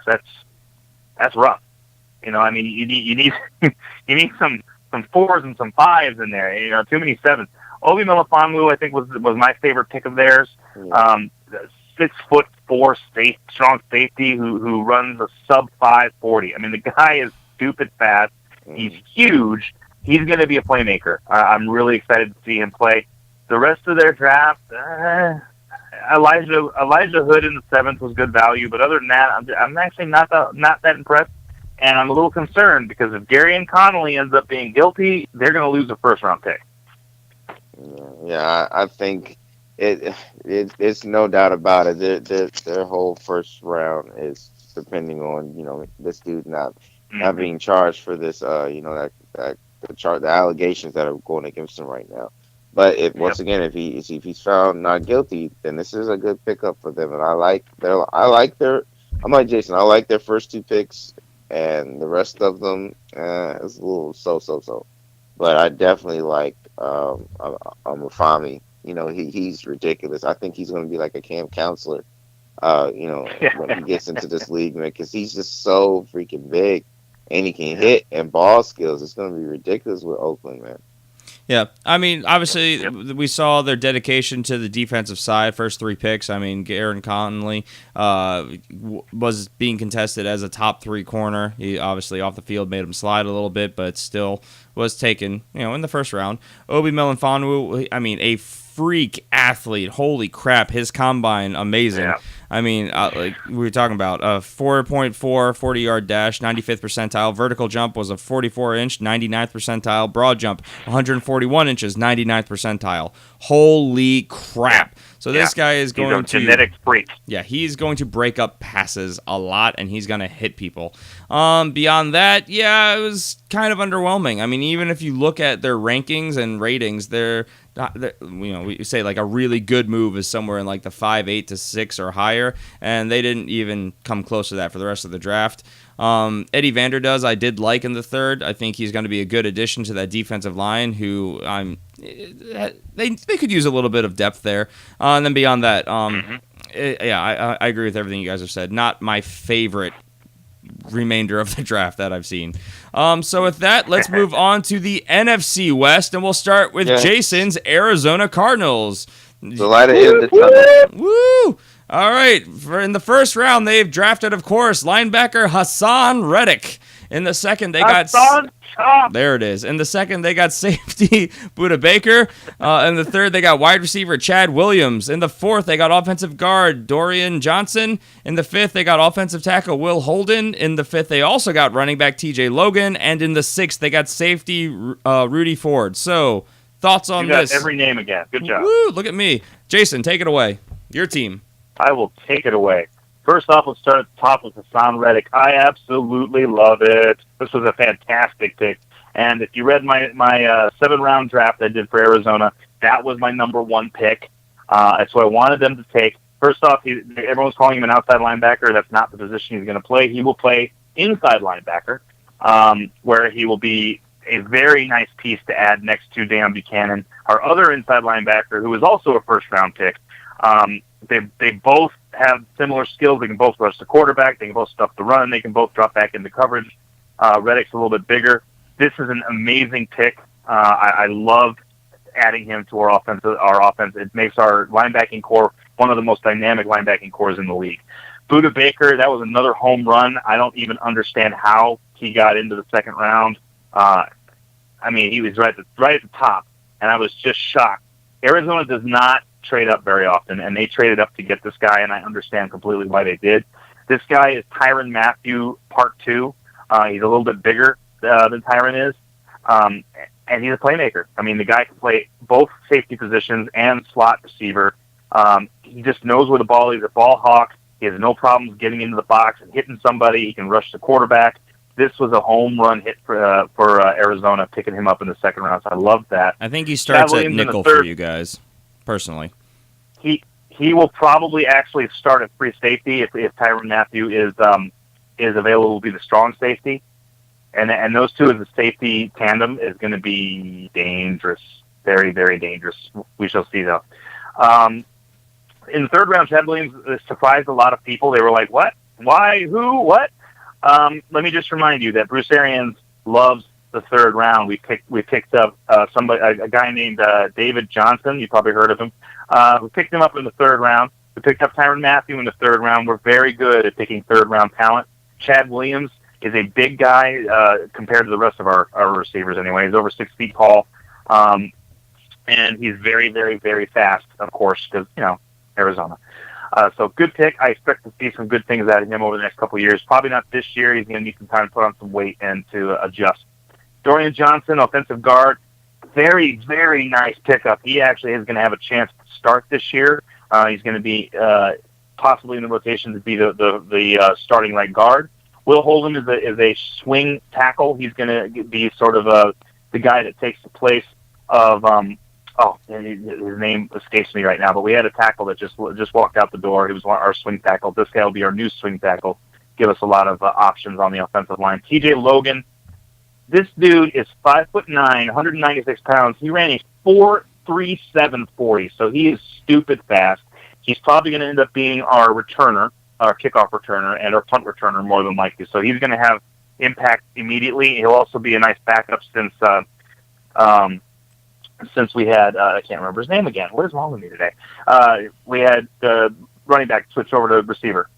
That's rough. You need you need some 4s and some 5s in there. Too many 7s. Obi Melifonwu, I think, was my favorite pick of theirs. 6'4" strong safety who runs a sub 5.40. I mean, the guy is stupid fast. He's huge. He's going to be a playmaker. I'm really excited to see him play. The rest of their draft, Elijah Hood in the 7th was good value, but other than that, I'm actually not that impressed. And I'm a little concerned because if Garion Conley ends up being guilty, they're going to lose a first-round pick. Yeah, I think it's no doubt about it. Their whole first round is depending on this dude not being charged for this. The allegations that are going against him right now. But once again, if he's found not guilty, then this is a good pickup for them. And I'm like Jason. I like their first 2 picks. And the rest of them is a little so. But I definitely like Mafami. He's ridiculous. I think he's going to be like a camp counselor, when he gets into this league, man, because he's just so freaking big. And he can hit and ball skills. It's going to be ridiculous with Oakland, man. Yeah, I mean, obviously, we saw their dedication to the defensive side, first 3 picks. I mean, Garion Conley was being contested as a top 3 corner. He obviously off the field made him slide a little bit, but still was taken, in the first round. Obi Melanfonwu, I mean, a freak athlete. Holy crap, his combine, amazing. Yeah. I mean, like we were talking about, 4.4 40-yard dash, 95th percentile. Vertical jump was a 44-inch, 99th percentile. Broad jump, 141 inches, 99th percentile. Holy crap. So this guy is going to... genetic freak. Yeah, he's going to break up passes a lot, and he's going to hit people. Beyond that, it was kind of underwhelming. I mean, even if you look at their rankings and ratings, we say like a really good move is somewhere in like the 5.8 to 6 or higher, and they didn't even come close to that for the rest of the draft. Eddie Vanderduz I did like in the 3rd. I think he's going to be a good addition to that defensive line who they could use a little bit of depth there. And then beyond that, I agree with everything you guys have said. Not my favorite remainder of the draft that I've seen. So with that, let's move on to the NFC West, and we'll start with Jason's Arizona Cardinals. The light at the end of the tunnel. Woo! All right. In the first round, they've drafted, of course, linebacker Hassan Reddick. In the second, they got... There it is. In the second, they got safety Budda Baker. In the third, they got wide receiver Chad Williams. In the fourth, they got offensive guard Dorian Johnson. In the fifth, they got offensive tackle Will Holden. In the fifth, they also got running back TJ Logan. And in the sixth, they got safety Rudy Ford. So, thoughts on this? You got every name again. Good job. Woo, look at me. Jason, take it away. Your team. I will take it away. First off, let's start at the top with Hassan Reddick. I absolutely love it. This was a fantastic pick. And if you read my 7-round draft I did for Arizona, that was my number 1 pick. That's what I wanted them to take. First off, everyone's calling him an outside linebacker. That's not the position he's going to play. He will play inside linebacker, where he will be a very nice piece to add next to Dan Buchanan, our other inside linebacker, who is also a first-round pick. They both have similar skills. They can both rush the quarterback. They can both stuff the run. They can both drop back into coverage. Reddick's a little bit bigger. This is an amazing pick. I love adding him to our offense. It makes our linebacking core one of the most dynamic linebacking cores in the league. Budda Baker, that was another home run. I don't even understand how he got into the second round. He was right at the top, and I was just shocked. Arizona does not trade up very often, and they traded up to get this guy, and I understand completely why they did. This guy is Tyrann Mathieu Part 2. He's a little bit bigger than Tyrann is, and he's a playmaker. The guy can play both safety positions and slot receiver. He just knows where the ball is. He's a ball hawk. He has no problems getting into the box and hitting somebody. He can rush the quarterback. This was a home run hit for Arizona, picking him up in the second round, so I love that. I think he starts at nickel for you guys. Personally, he will probably actually start at free safety if Tyrann Mathieu is available to be the strong safety, and those two as a safety tandem is going to be dangerous, very, very dangerous. We shall see though. In the third round, Chad Williams surprised a lot of people. They were like, "What? Why? Who? What?" Let me just remind you that Bruce Arians loves the third round. We picked up a guy named David Johnson. You probably heard of him. We picked him up in the third round. We picked up Tyrann Mathieu in the third round. We're very good at picking third round talent. Chad Williams is a big guy compared to the rest of our receivers. Anyway, he's over 6 feet tall, and he's very, very, very fast. Of course, because Arizona. So good pick. I expect to see some good things out of him over the next couple of years. Probably not this year. He's going to need some time to put on some weight and to adjust. Dorian Johnson, offensive guard, very, very nice pickup. He actually is going to have a chance to start this year. He's going to be possibly in the rotation to be the starting right guard. Will Holden is a swing tackle. He's going to be sort of the guy that takes the place of his name escapes me right now. But we had a tackle that just walked out the door. He was our swing tackle. This guy will be our new swing tackle. Give us a lot of options on the offensive line. TJ Logan. This dude is 5'9", 196 pounds. He ran a 4.37 40, so he is stupid fast. He's probably going to end up being our returner, our kickoff returner, and our punt returner more than likely. So he's going to have impact immediately. He'll also be a nice backup since we had I can't remember his name again. What is wrong with me today? We had running back switch over to receiver.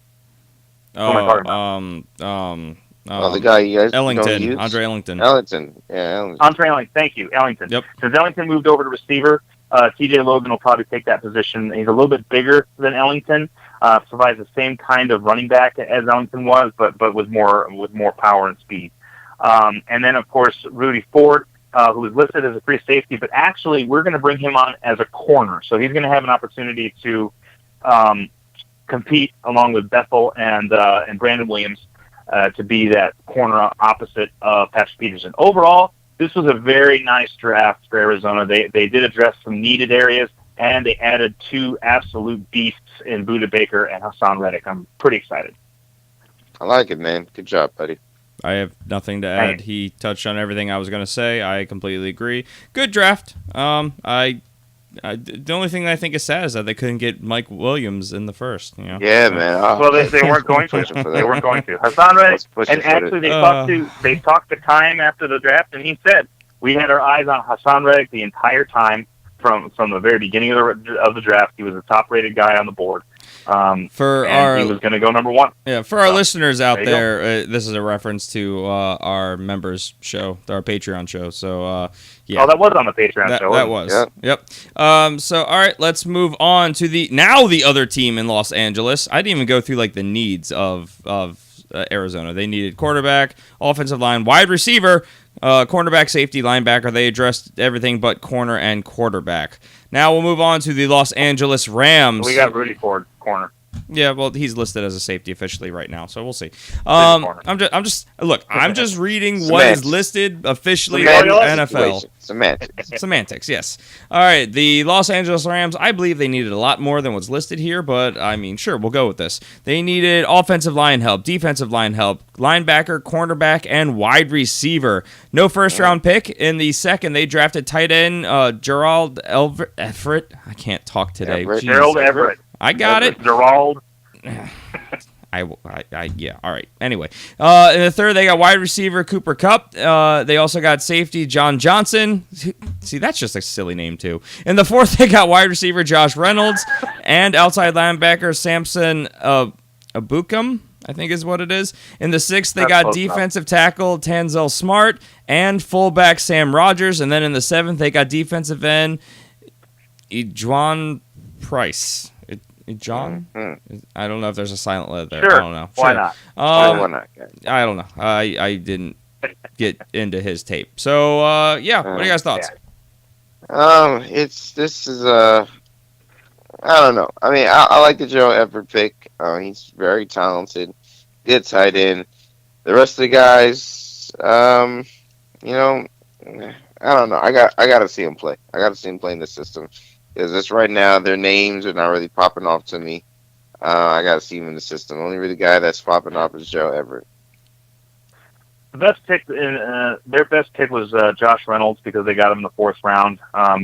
The guy you guys Ellington, use? Andre Ellington. Andre Ellington, thank you, Ellington. Yep. Since Ellington moved over to receiver, TJ Logan will probably take that position. He's a little bit bigger than Ellington, provides the same kind of running back as Ellington was, but with more power and speed. And then of course Rudy Ford, who is listed as a free safety, but actually we're going to bring him on as a corner, so he's going to have an opportunity to compete along with Bethel and Brandon Williams. To be that corner opposite of Patrick Peterson. Overall, this was a very nice draft for Arizona. They did address some needed areas, and they added 2 absolute beasts in Budda Baker and Hassan Reddick. I'm pretty excited. I like it, man. Good job, buddy. I have nothing to add. He touched on everything I was going to say. I completely agree. Good draft. I The only thing that I think is sad is that they couldn't get Mike Williams in the first. Yeah, man. Well, they weren't going to. They weren't going to. Hassan Reddick, and actually they talked to Kime after the draft, and he said we had our eyes on Hassan Reddick the entire time from the very beginning of the draft. He was a top-rated guy on the board. He was going to go number 1. Yeah, for our listeners out there, this is a reference to our members show, our Patreon show. So, yeah. Oh, that was on the Patreon show. That was. Yep. So, all right, let's move on to the other team in Los Angeles. I didn't even go through like the needs of Arizona. They needed quarterback, offensive line, wide receiver, cornerback, safety, linebacker. They addressed everything but corner and quarterback. Now we'll move on to the Los Angeles Rams. We got Rudy Ford, corner. Yeah, well, he's listed as a safety officially right now, so we'll see. I'm just reading what is listed officially on NFL. Semantics, yes. All right, the Los Angeles Rams, I believe they needed a lot more than what's listed here, but I mean, sure, we'll go with this. They needed offensive line help, defensive line help, linebacker, cornerback, and wide receiver. No first-round pick. In the second, they drafted tight end Gerald Everett. I can't talk today. Gerald Everett. I got it. Gerald. Yeah, all right. Anyway, in the third, they got wide receiver Cooper Kupp. They also got safety John Johnson. See, that's just a silly name, too. In the fourth, they got wide receiver Josh Reynolds and outside linebacker Samson Abukum, I think is what it is. In the sixth, they got defensive tackle Tanzel Smart and fullback Sam Rogers. And then in the seventh, they got defensive end Edjuan Price. John? I don't know if there's a silent letter there. Sure. I don't know. Why not? Why not? I don't know. I didn't get into his tape. So, what are you guys' thoughts? I don't know. I mean, I like the Joe Everett pick. He's very talented. Good tight end. The rest of the guys, I don't know. I got to see him play. I got to see him play in the system. Because just right now, their names are not really popping off to me. I got to see him in the system. The only really guy that's popping off is Joe Everett. The best pick, their best pick was Josh Reynolds because they got him in the 4th round.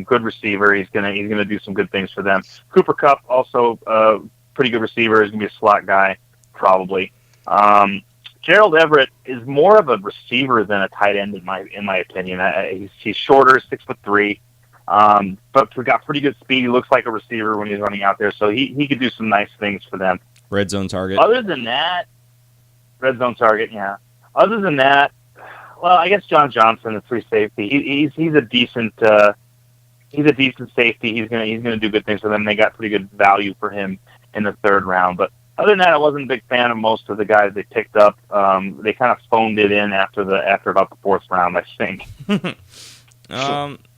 Good receiver. He's gonna do some good things for them. Cooper Kupp, also pretty good receiver. He's gonna be a slot guy probably. Gerald Everett is more of a receiver than a tight end in my opinion. He's shorter, 6'3". But we got pretty good speed. He looks like a receiver when he's running out there, so he could do some nice things for them. Red zone target. Other than that, yeah. Other than that, well, I guess John Johnson, the free safety. He's a decent safety. He's gonna do good things for them. They got pretty good value for him in the 3rd round. But other than that, I wasn't a big fan of most of the guys they picked up. They kind of phoned it in after about the 4th round, I think.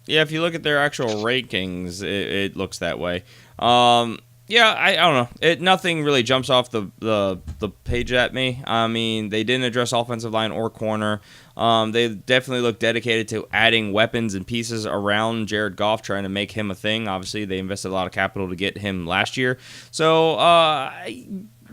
Yeah, if you look at their actual rankings, it looks that way. I don't know. Nothing really jumps off the page at me. I mean, they didn't address offensive line or corner. They definitely look dedicated to adding weapons and pieces around Jared Goff, trying to make him a thing. Obviously, they invested a lot of capital to get him last year. So,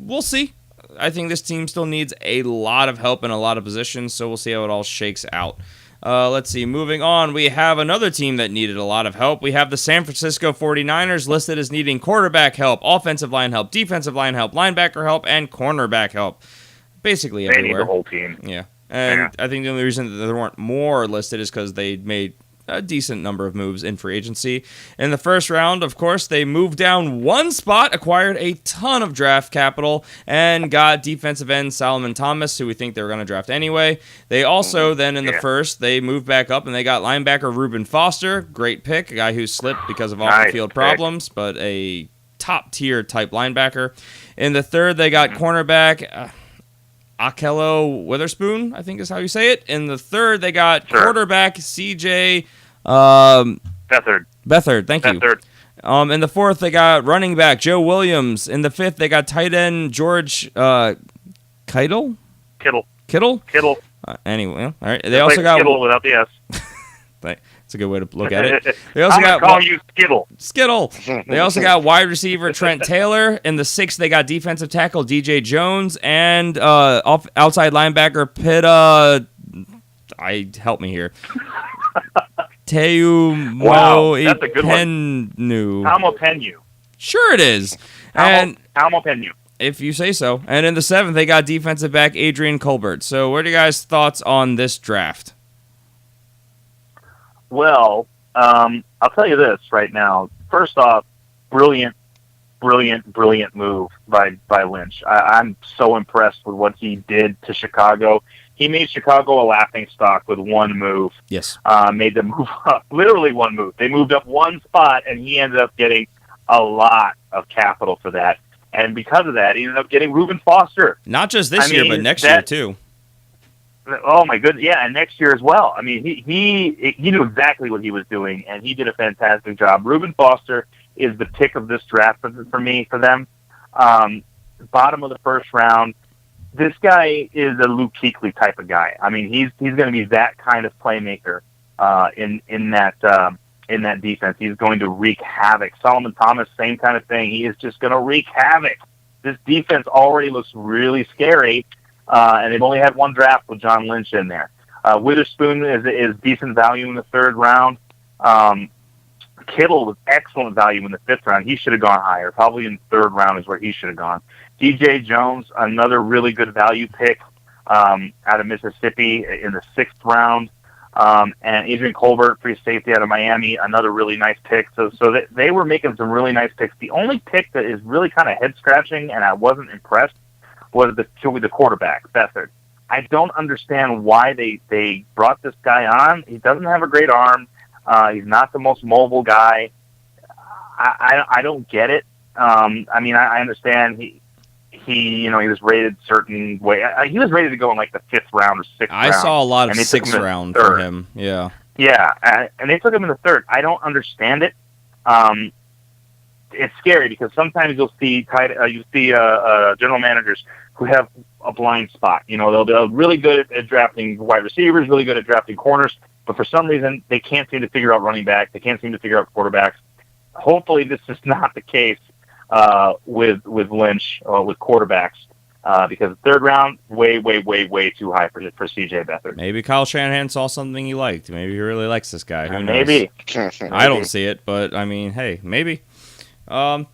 we'll see. I think this team still needs a lot of help in a lot of positions, so we'll see how it all shakes out. Let's see. Moving on, we have another team that needed a lot of help. We have the San Francisco 49ers listed as needing quarterback help, offensive line help, defensive line help, linebacker help, and cornerback help. Basically everywhere. They need the whole team. Yeah. And I think the only reason that there weren't more listed is because they made a decent number of moves in free agency. In the 1st round, of course, they moved down one spot, acquired a ton of draft capital, and got defensive end Solomon Thomas, who we think they were going to draft anyway. They also, then in the 1st, they moved back up, and they got linebacker Reuben Foster. Great pick, a guy who slipped because of off-the-field problems, but a top-tier type linebacker. In the 3rd, they got cornerback Akello Witherspoon, I think is how you say it. In the 3rd, they got quarterback C.J. Beathard, thank you. In the 4th, they got running back Joe Williams. In the 5th, they got tight end George Kittle. Anyway, all right. They also got Kittle without the S. That's a good way to look at it. They also call you Skittle. They also got wide receiver Trent Taylor. In the 6th, they got defensive tackle DJ Jones and outside linebacker Pitta. Help me here. Teumo Wow, that's a good one. Ipenu. Taumo Penu. Sure it is. And Taumo Penu. if you say so. And in the 7th, they got defensive back Adrian Colbert. So what are you guys' thoughts on this draft? Well, I'll tell you this right now. First off, brilliant move by Lynch. I'm so impressed with what he did to Chicago. He made Chicago a laughingstock with one move. Yes. Made them move up, literally one move. They moved up one spot, and he ended up getting a lot of capital for that. And because of that, he ended up getting Reuben Foster. Not just this year, but next year too. Oh my goodness, yeah, and next year as well. I mean, he knew exactly what he was doing, and he did a fantastic job. Reuben Foster is the pick of this draft for them. Bottom of the first round. This guy is a Luke Kuechly type of guy. I mean, he's going to be that kind of playmaker in that defense. He's going to wreak havoc. Solomon Thomas, same kind of thing. He is just going to wreak havoc. This defense already looks really scary, and they've only had one draft with John Lynch in there. Witherspoon is decent value in the 3rd round. Kittle was excellent value in the 5th round. He should have gone higher. Probably in the 3rd round is where he should have gone. DJ Jones, another really good value pick out of Mississippi in the 6th round. And Adrian Colbert, free safety out of Miami, another really nice pick. So they were making some really nice picks. The only pick that is really kind of head-scratching, and I wasn't impressed, was the quarterback, Beathard. I don't understand why they brought this guy on. He doesn't have a great arm. He's not the most mobile guy. I don't get it. I mean, I understand he was rated certain way. He was rated to go in like the 5th round or 6th round. I saw a lot of 6th round for him. Yeah. Yeah, and they took him in the 3rd. I don't understand it. It's scary because sometimes you'll see general managers who have a blind spot. You know, they're really good at drafting wide receivers, really good at drafting corners, but for some reason they can't seem to figure out running back. They can't seem to figure out quarterbacks. Hopefully, this is not the case with Lynch with quarterbacks because the 3rd round way too high for C.J. Beathard. Maybe Kyle Shanahan saw something he liked. Maybe he really likes this guy. Who knows? Maybe. I don't see it, but I mean, hey, maybe. I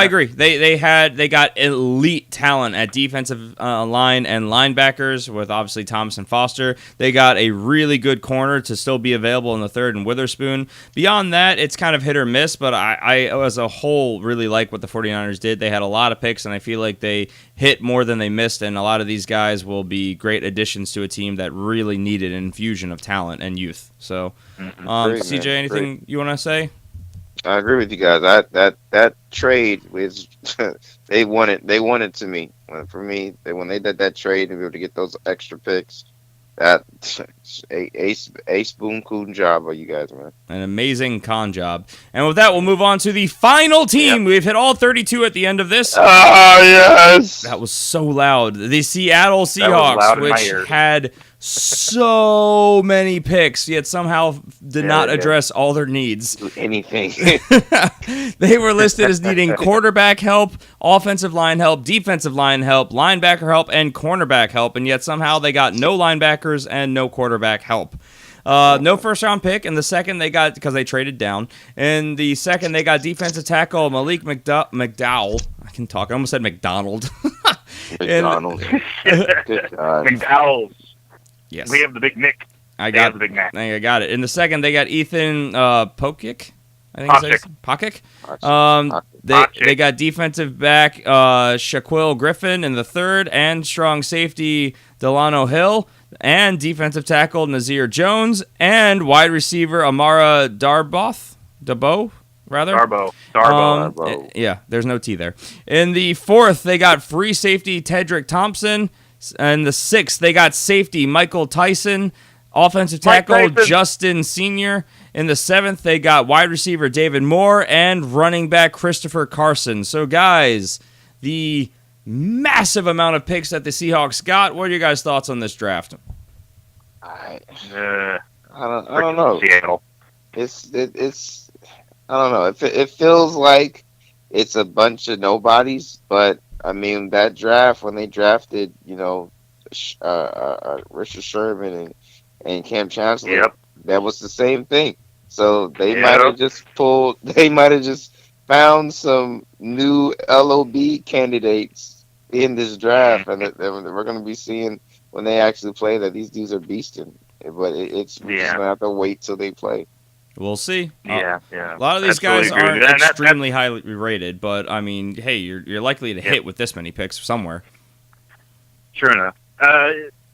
agree. They got elite talent at defensive line and linebackers with obviously Thomas and Foster. They got a really good corner to still be available in the 3rd in Witherspoon. Beyond that, it's kind of hit or miss, but I as a whole really like what the 49ers did. They had a lot of picks, and I feel like they hit more than they missed, and a lot of these guys will be great additions to a team that really needed an infusion of talent and youth. So, CJ, anything you want to say? I agree with you guys. That trade was they wanted to me. For me, when they did that trade and be able to get those extra picks, that a spoon coon job by you guys, man. An amazing con job. And with that, we'll move on to the final team. Yep. We've hit all 32 at the end of this. Oh, yes. That was so loud. The Seattle Seahawks, which had so many picks, yet somehow did not address all their needs. Anything. They were listed as needing quarterback help, offensive line help, defensive line help, linebacker help, and cornerback help, and yet somehow they got no linebackers and no quarterback help. No first-round pick. In the 2nd, they got, because they traded down. In the 2nd, they got defensive tackle Malik McDowell. I can talk. I almost said McDonald. McDonald. McDowell's. Yes. We have the Big Nick. I got it. In the 2nd, they got Ethan Pokic. I think Pokic. They got defensive back Shaquille Griffin in the 3rd, and strong safety Delano Hill, and defensive tackle Nazir Jones, and wide receiver Amara Darboh. Yeah, there's no T there. In the 4th, they got free safety Tedrick Thompson. In the 6th, they got safety Michael Tyson, offensive tackle Justin Sr. In the 7th, they got wide receiver David Moore and running back Christopher Carson. So, guys, the massive amount of picks that the Seahawks got. What are your guys' thoughts on this draft? I don't know. Seattle. It's I don't know. It feels like it's a bunch of nobodies, but I mean that draft when they drafted, Richard Sherman and Cam Chancellor. Yep. That was the same thing. So they might have just found some new LOB candidates in this draft, and that we're going to be seeing when they actually play that these dudes are beasting. But it's we're just going to have to wait till they play. We'll see. Yeah. A lot of these guys aren't extremely highly rated, but I mean, hey, you're likely to hit with this many picks somewhere. Sure enough.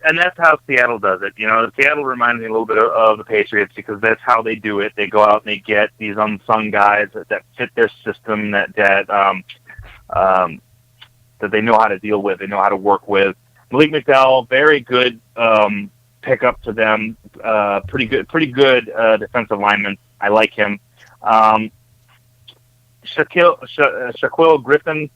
And that's how Seattle does it. Seattle reminds me a little bit of the Patriots because that's how they do it. They go out and they get these unsung guys that fit their system, that they know how to deal with, they know how to work with. Malik McDowell, very good pickup to them. Pretty good defensive lineman. I like him. Shaquille Griffin.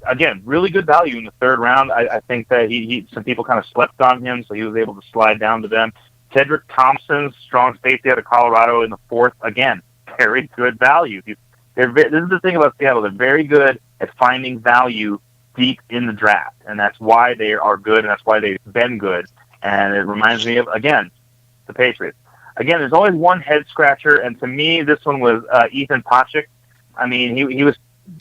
Again, really good value in the third round. I think that he some people kind of slept on him, so he was able to slide down to them. Cedric Thompson, strong safety out of Colorado in the fourth. Again, very good value. This is the thing about Seattle. They're very good at finding value deep in the draft, and that's why they are good, and that's why they've been good. And it reminds me of, again, the Patriots. Again, there's always one head-scratcher, and to me, this one was Ethan Pacic. I mean, he was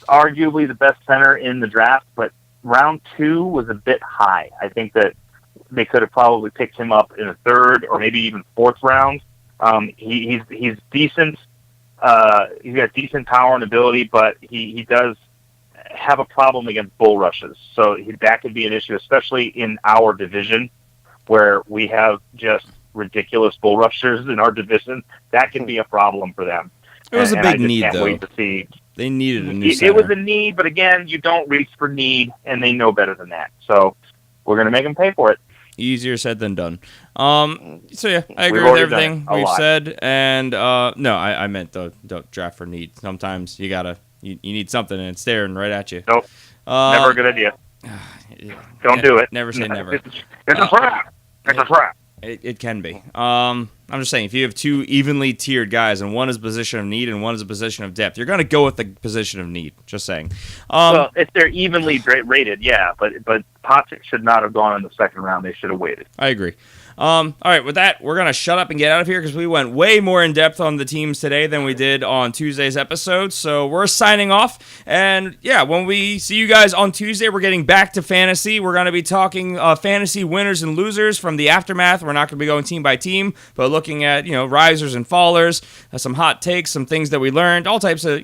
arguably the best center in the draft, but round 2 was a bit high. I think that they could have probably picked him up in the third or maybe even fourth round. He's decent. He's got decent power and ability, but he does have a problem against bull rushes. So that could be an issue, especially in our division where we have just ridiculous bull rushers in our division. That can be a problem for them. It was a big need, though. Wait to see. They needed a new center. It was a need, but again, you don't reach for need, and they know better than that. So we're going to make them pay for it. Easier said than done. So yeah, I agree with everything we've said. And no, I meant don't draft for need. Sometimes you need something, and it's staring right at you. Nope. Never a good idea. Don't do it. Never say never. It's a trap. It's a trap. It can be. I'm just saying, if you have two evenly tiered guys and one is a position of need and one is a position of depth, you're going to go with the position of need. Just saying. Well, if they're evenly rated, yeah, but Pacic should not have gone in the second round. They should have waited. I agree. All right, with that, we're going to shut up and get out of here because we went way more in depth on the teams today than we did on Tuesday's episode. So we're signing off. And yeah, when we see you guys on Tuesday, we're getting back to fantasy. We're going to be talking fantasy winners and losers from the aftermath. We're not going to be going team by team, but looking at, risers and fallers, some hot takes, some things that we learned, all types of,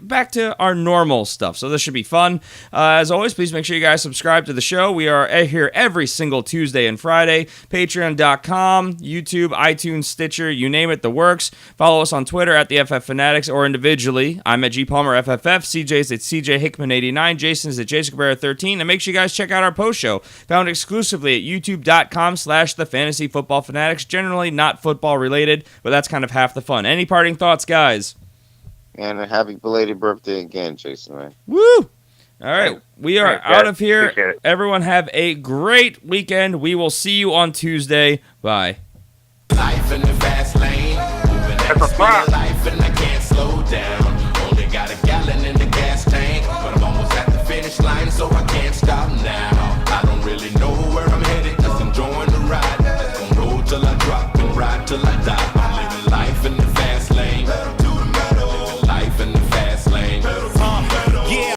back to our normal stuff. So this should be fun. As always, please make sure you guys subscribe to the show. We are here every single Tuesday and Friday. Patreon.com, YouTube, iTunes, Stitcher, you name it, the works. Follow us on Twitter at the FF Fanatics or individually. I'm at G Palmer FFF, CJ's at CJ Hickman 89, Jason's at Jason Cabrera 13, and make sure you guys check out our post show, found exclusively at youtube.com/the Fantasy Football Fanatics. Generally not football related, but that's kind of half the fun. Any parting thoughts, guys? And a happy belated birthday again, Jason, man. Woo! All right, we are out of here. Everyone have a great weekend. We will see you on Tuesday. Bye. Life in the fast lane. Moving at life and I can't slow down. Only got a gallon in the gas tank, but I'm almost at the finish line, so I can't stop now. I don't really know where I'm headed, just enjoying the ride. Just gonna roll till I drop and ride till I die.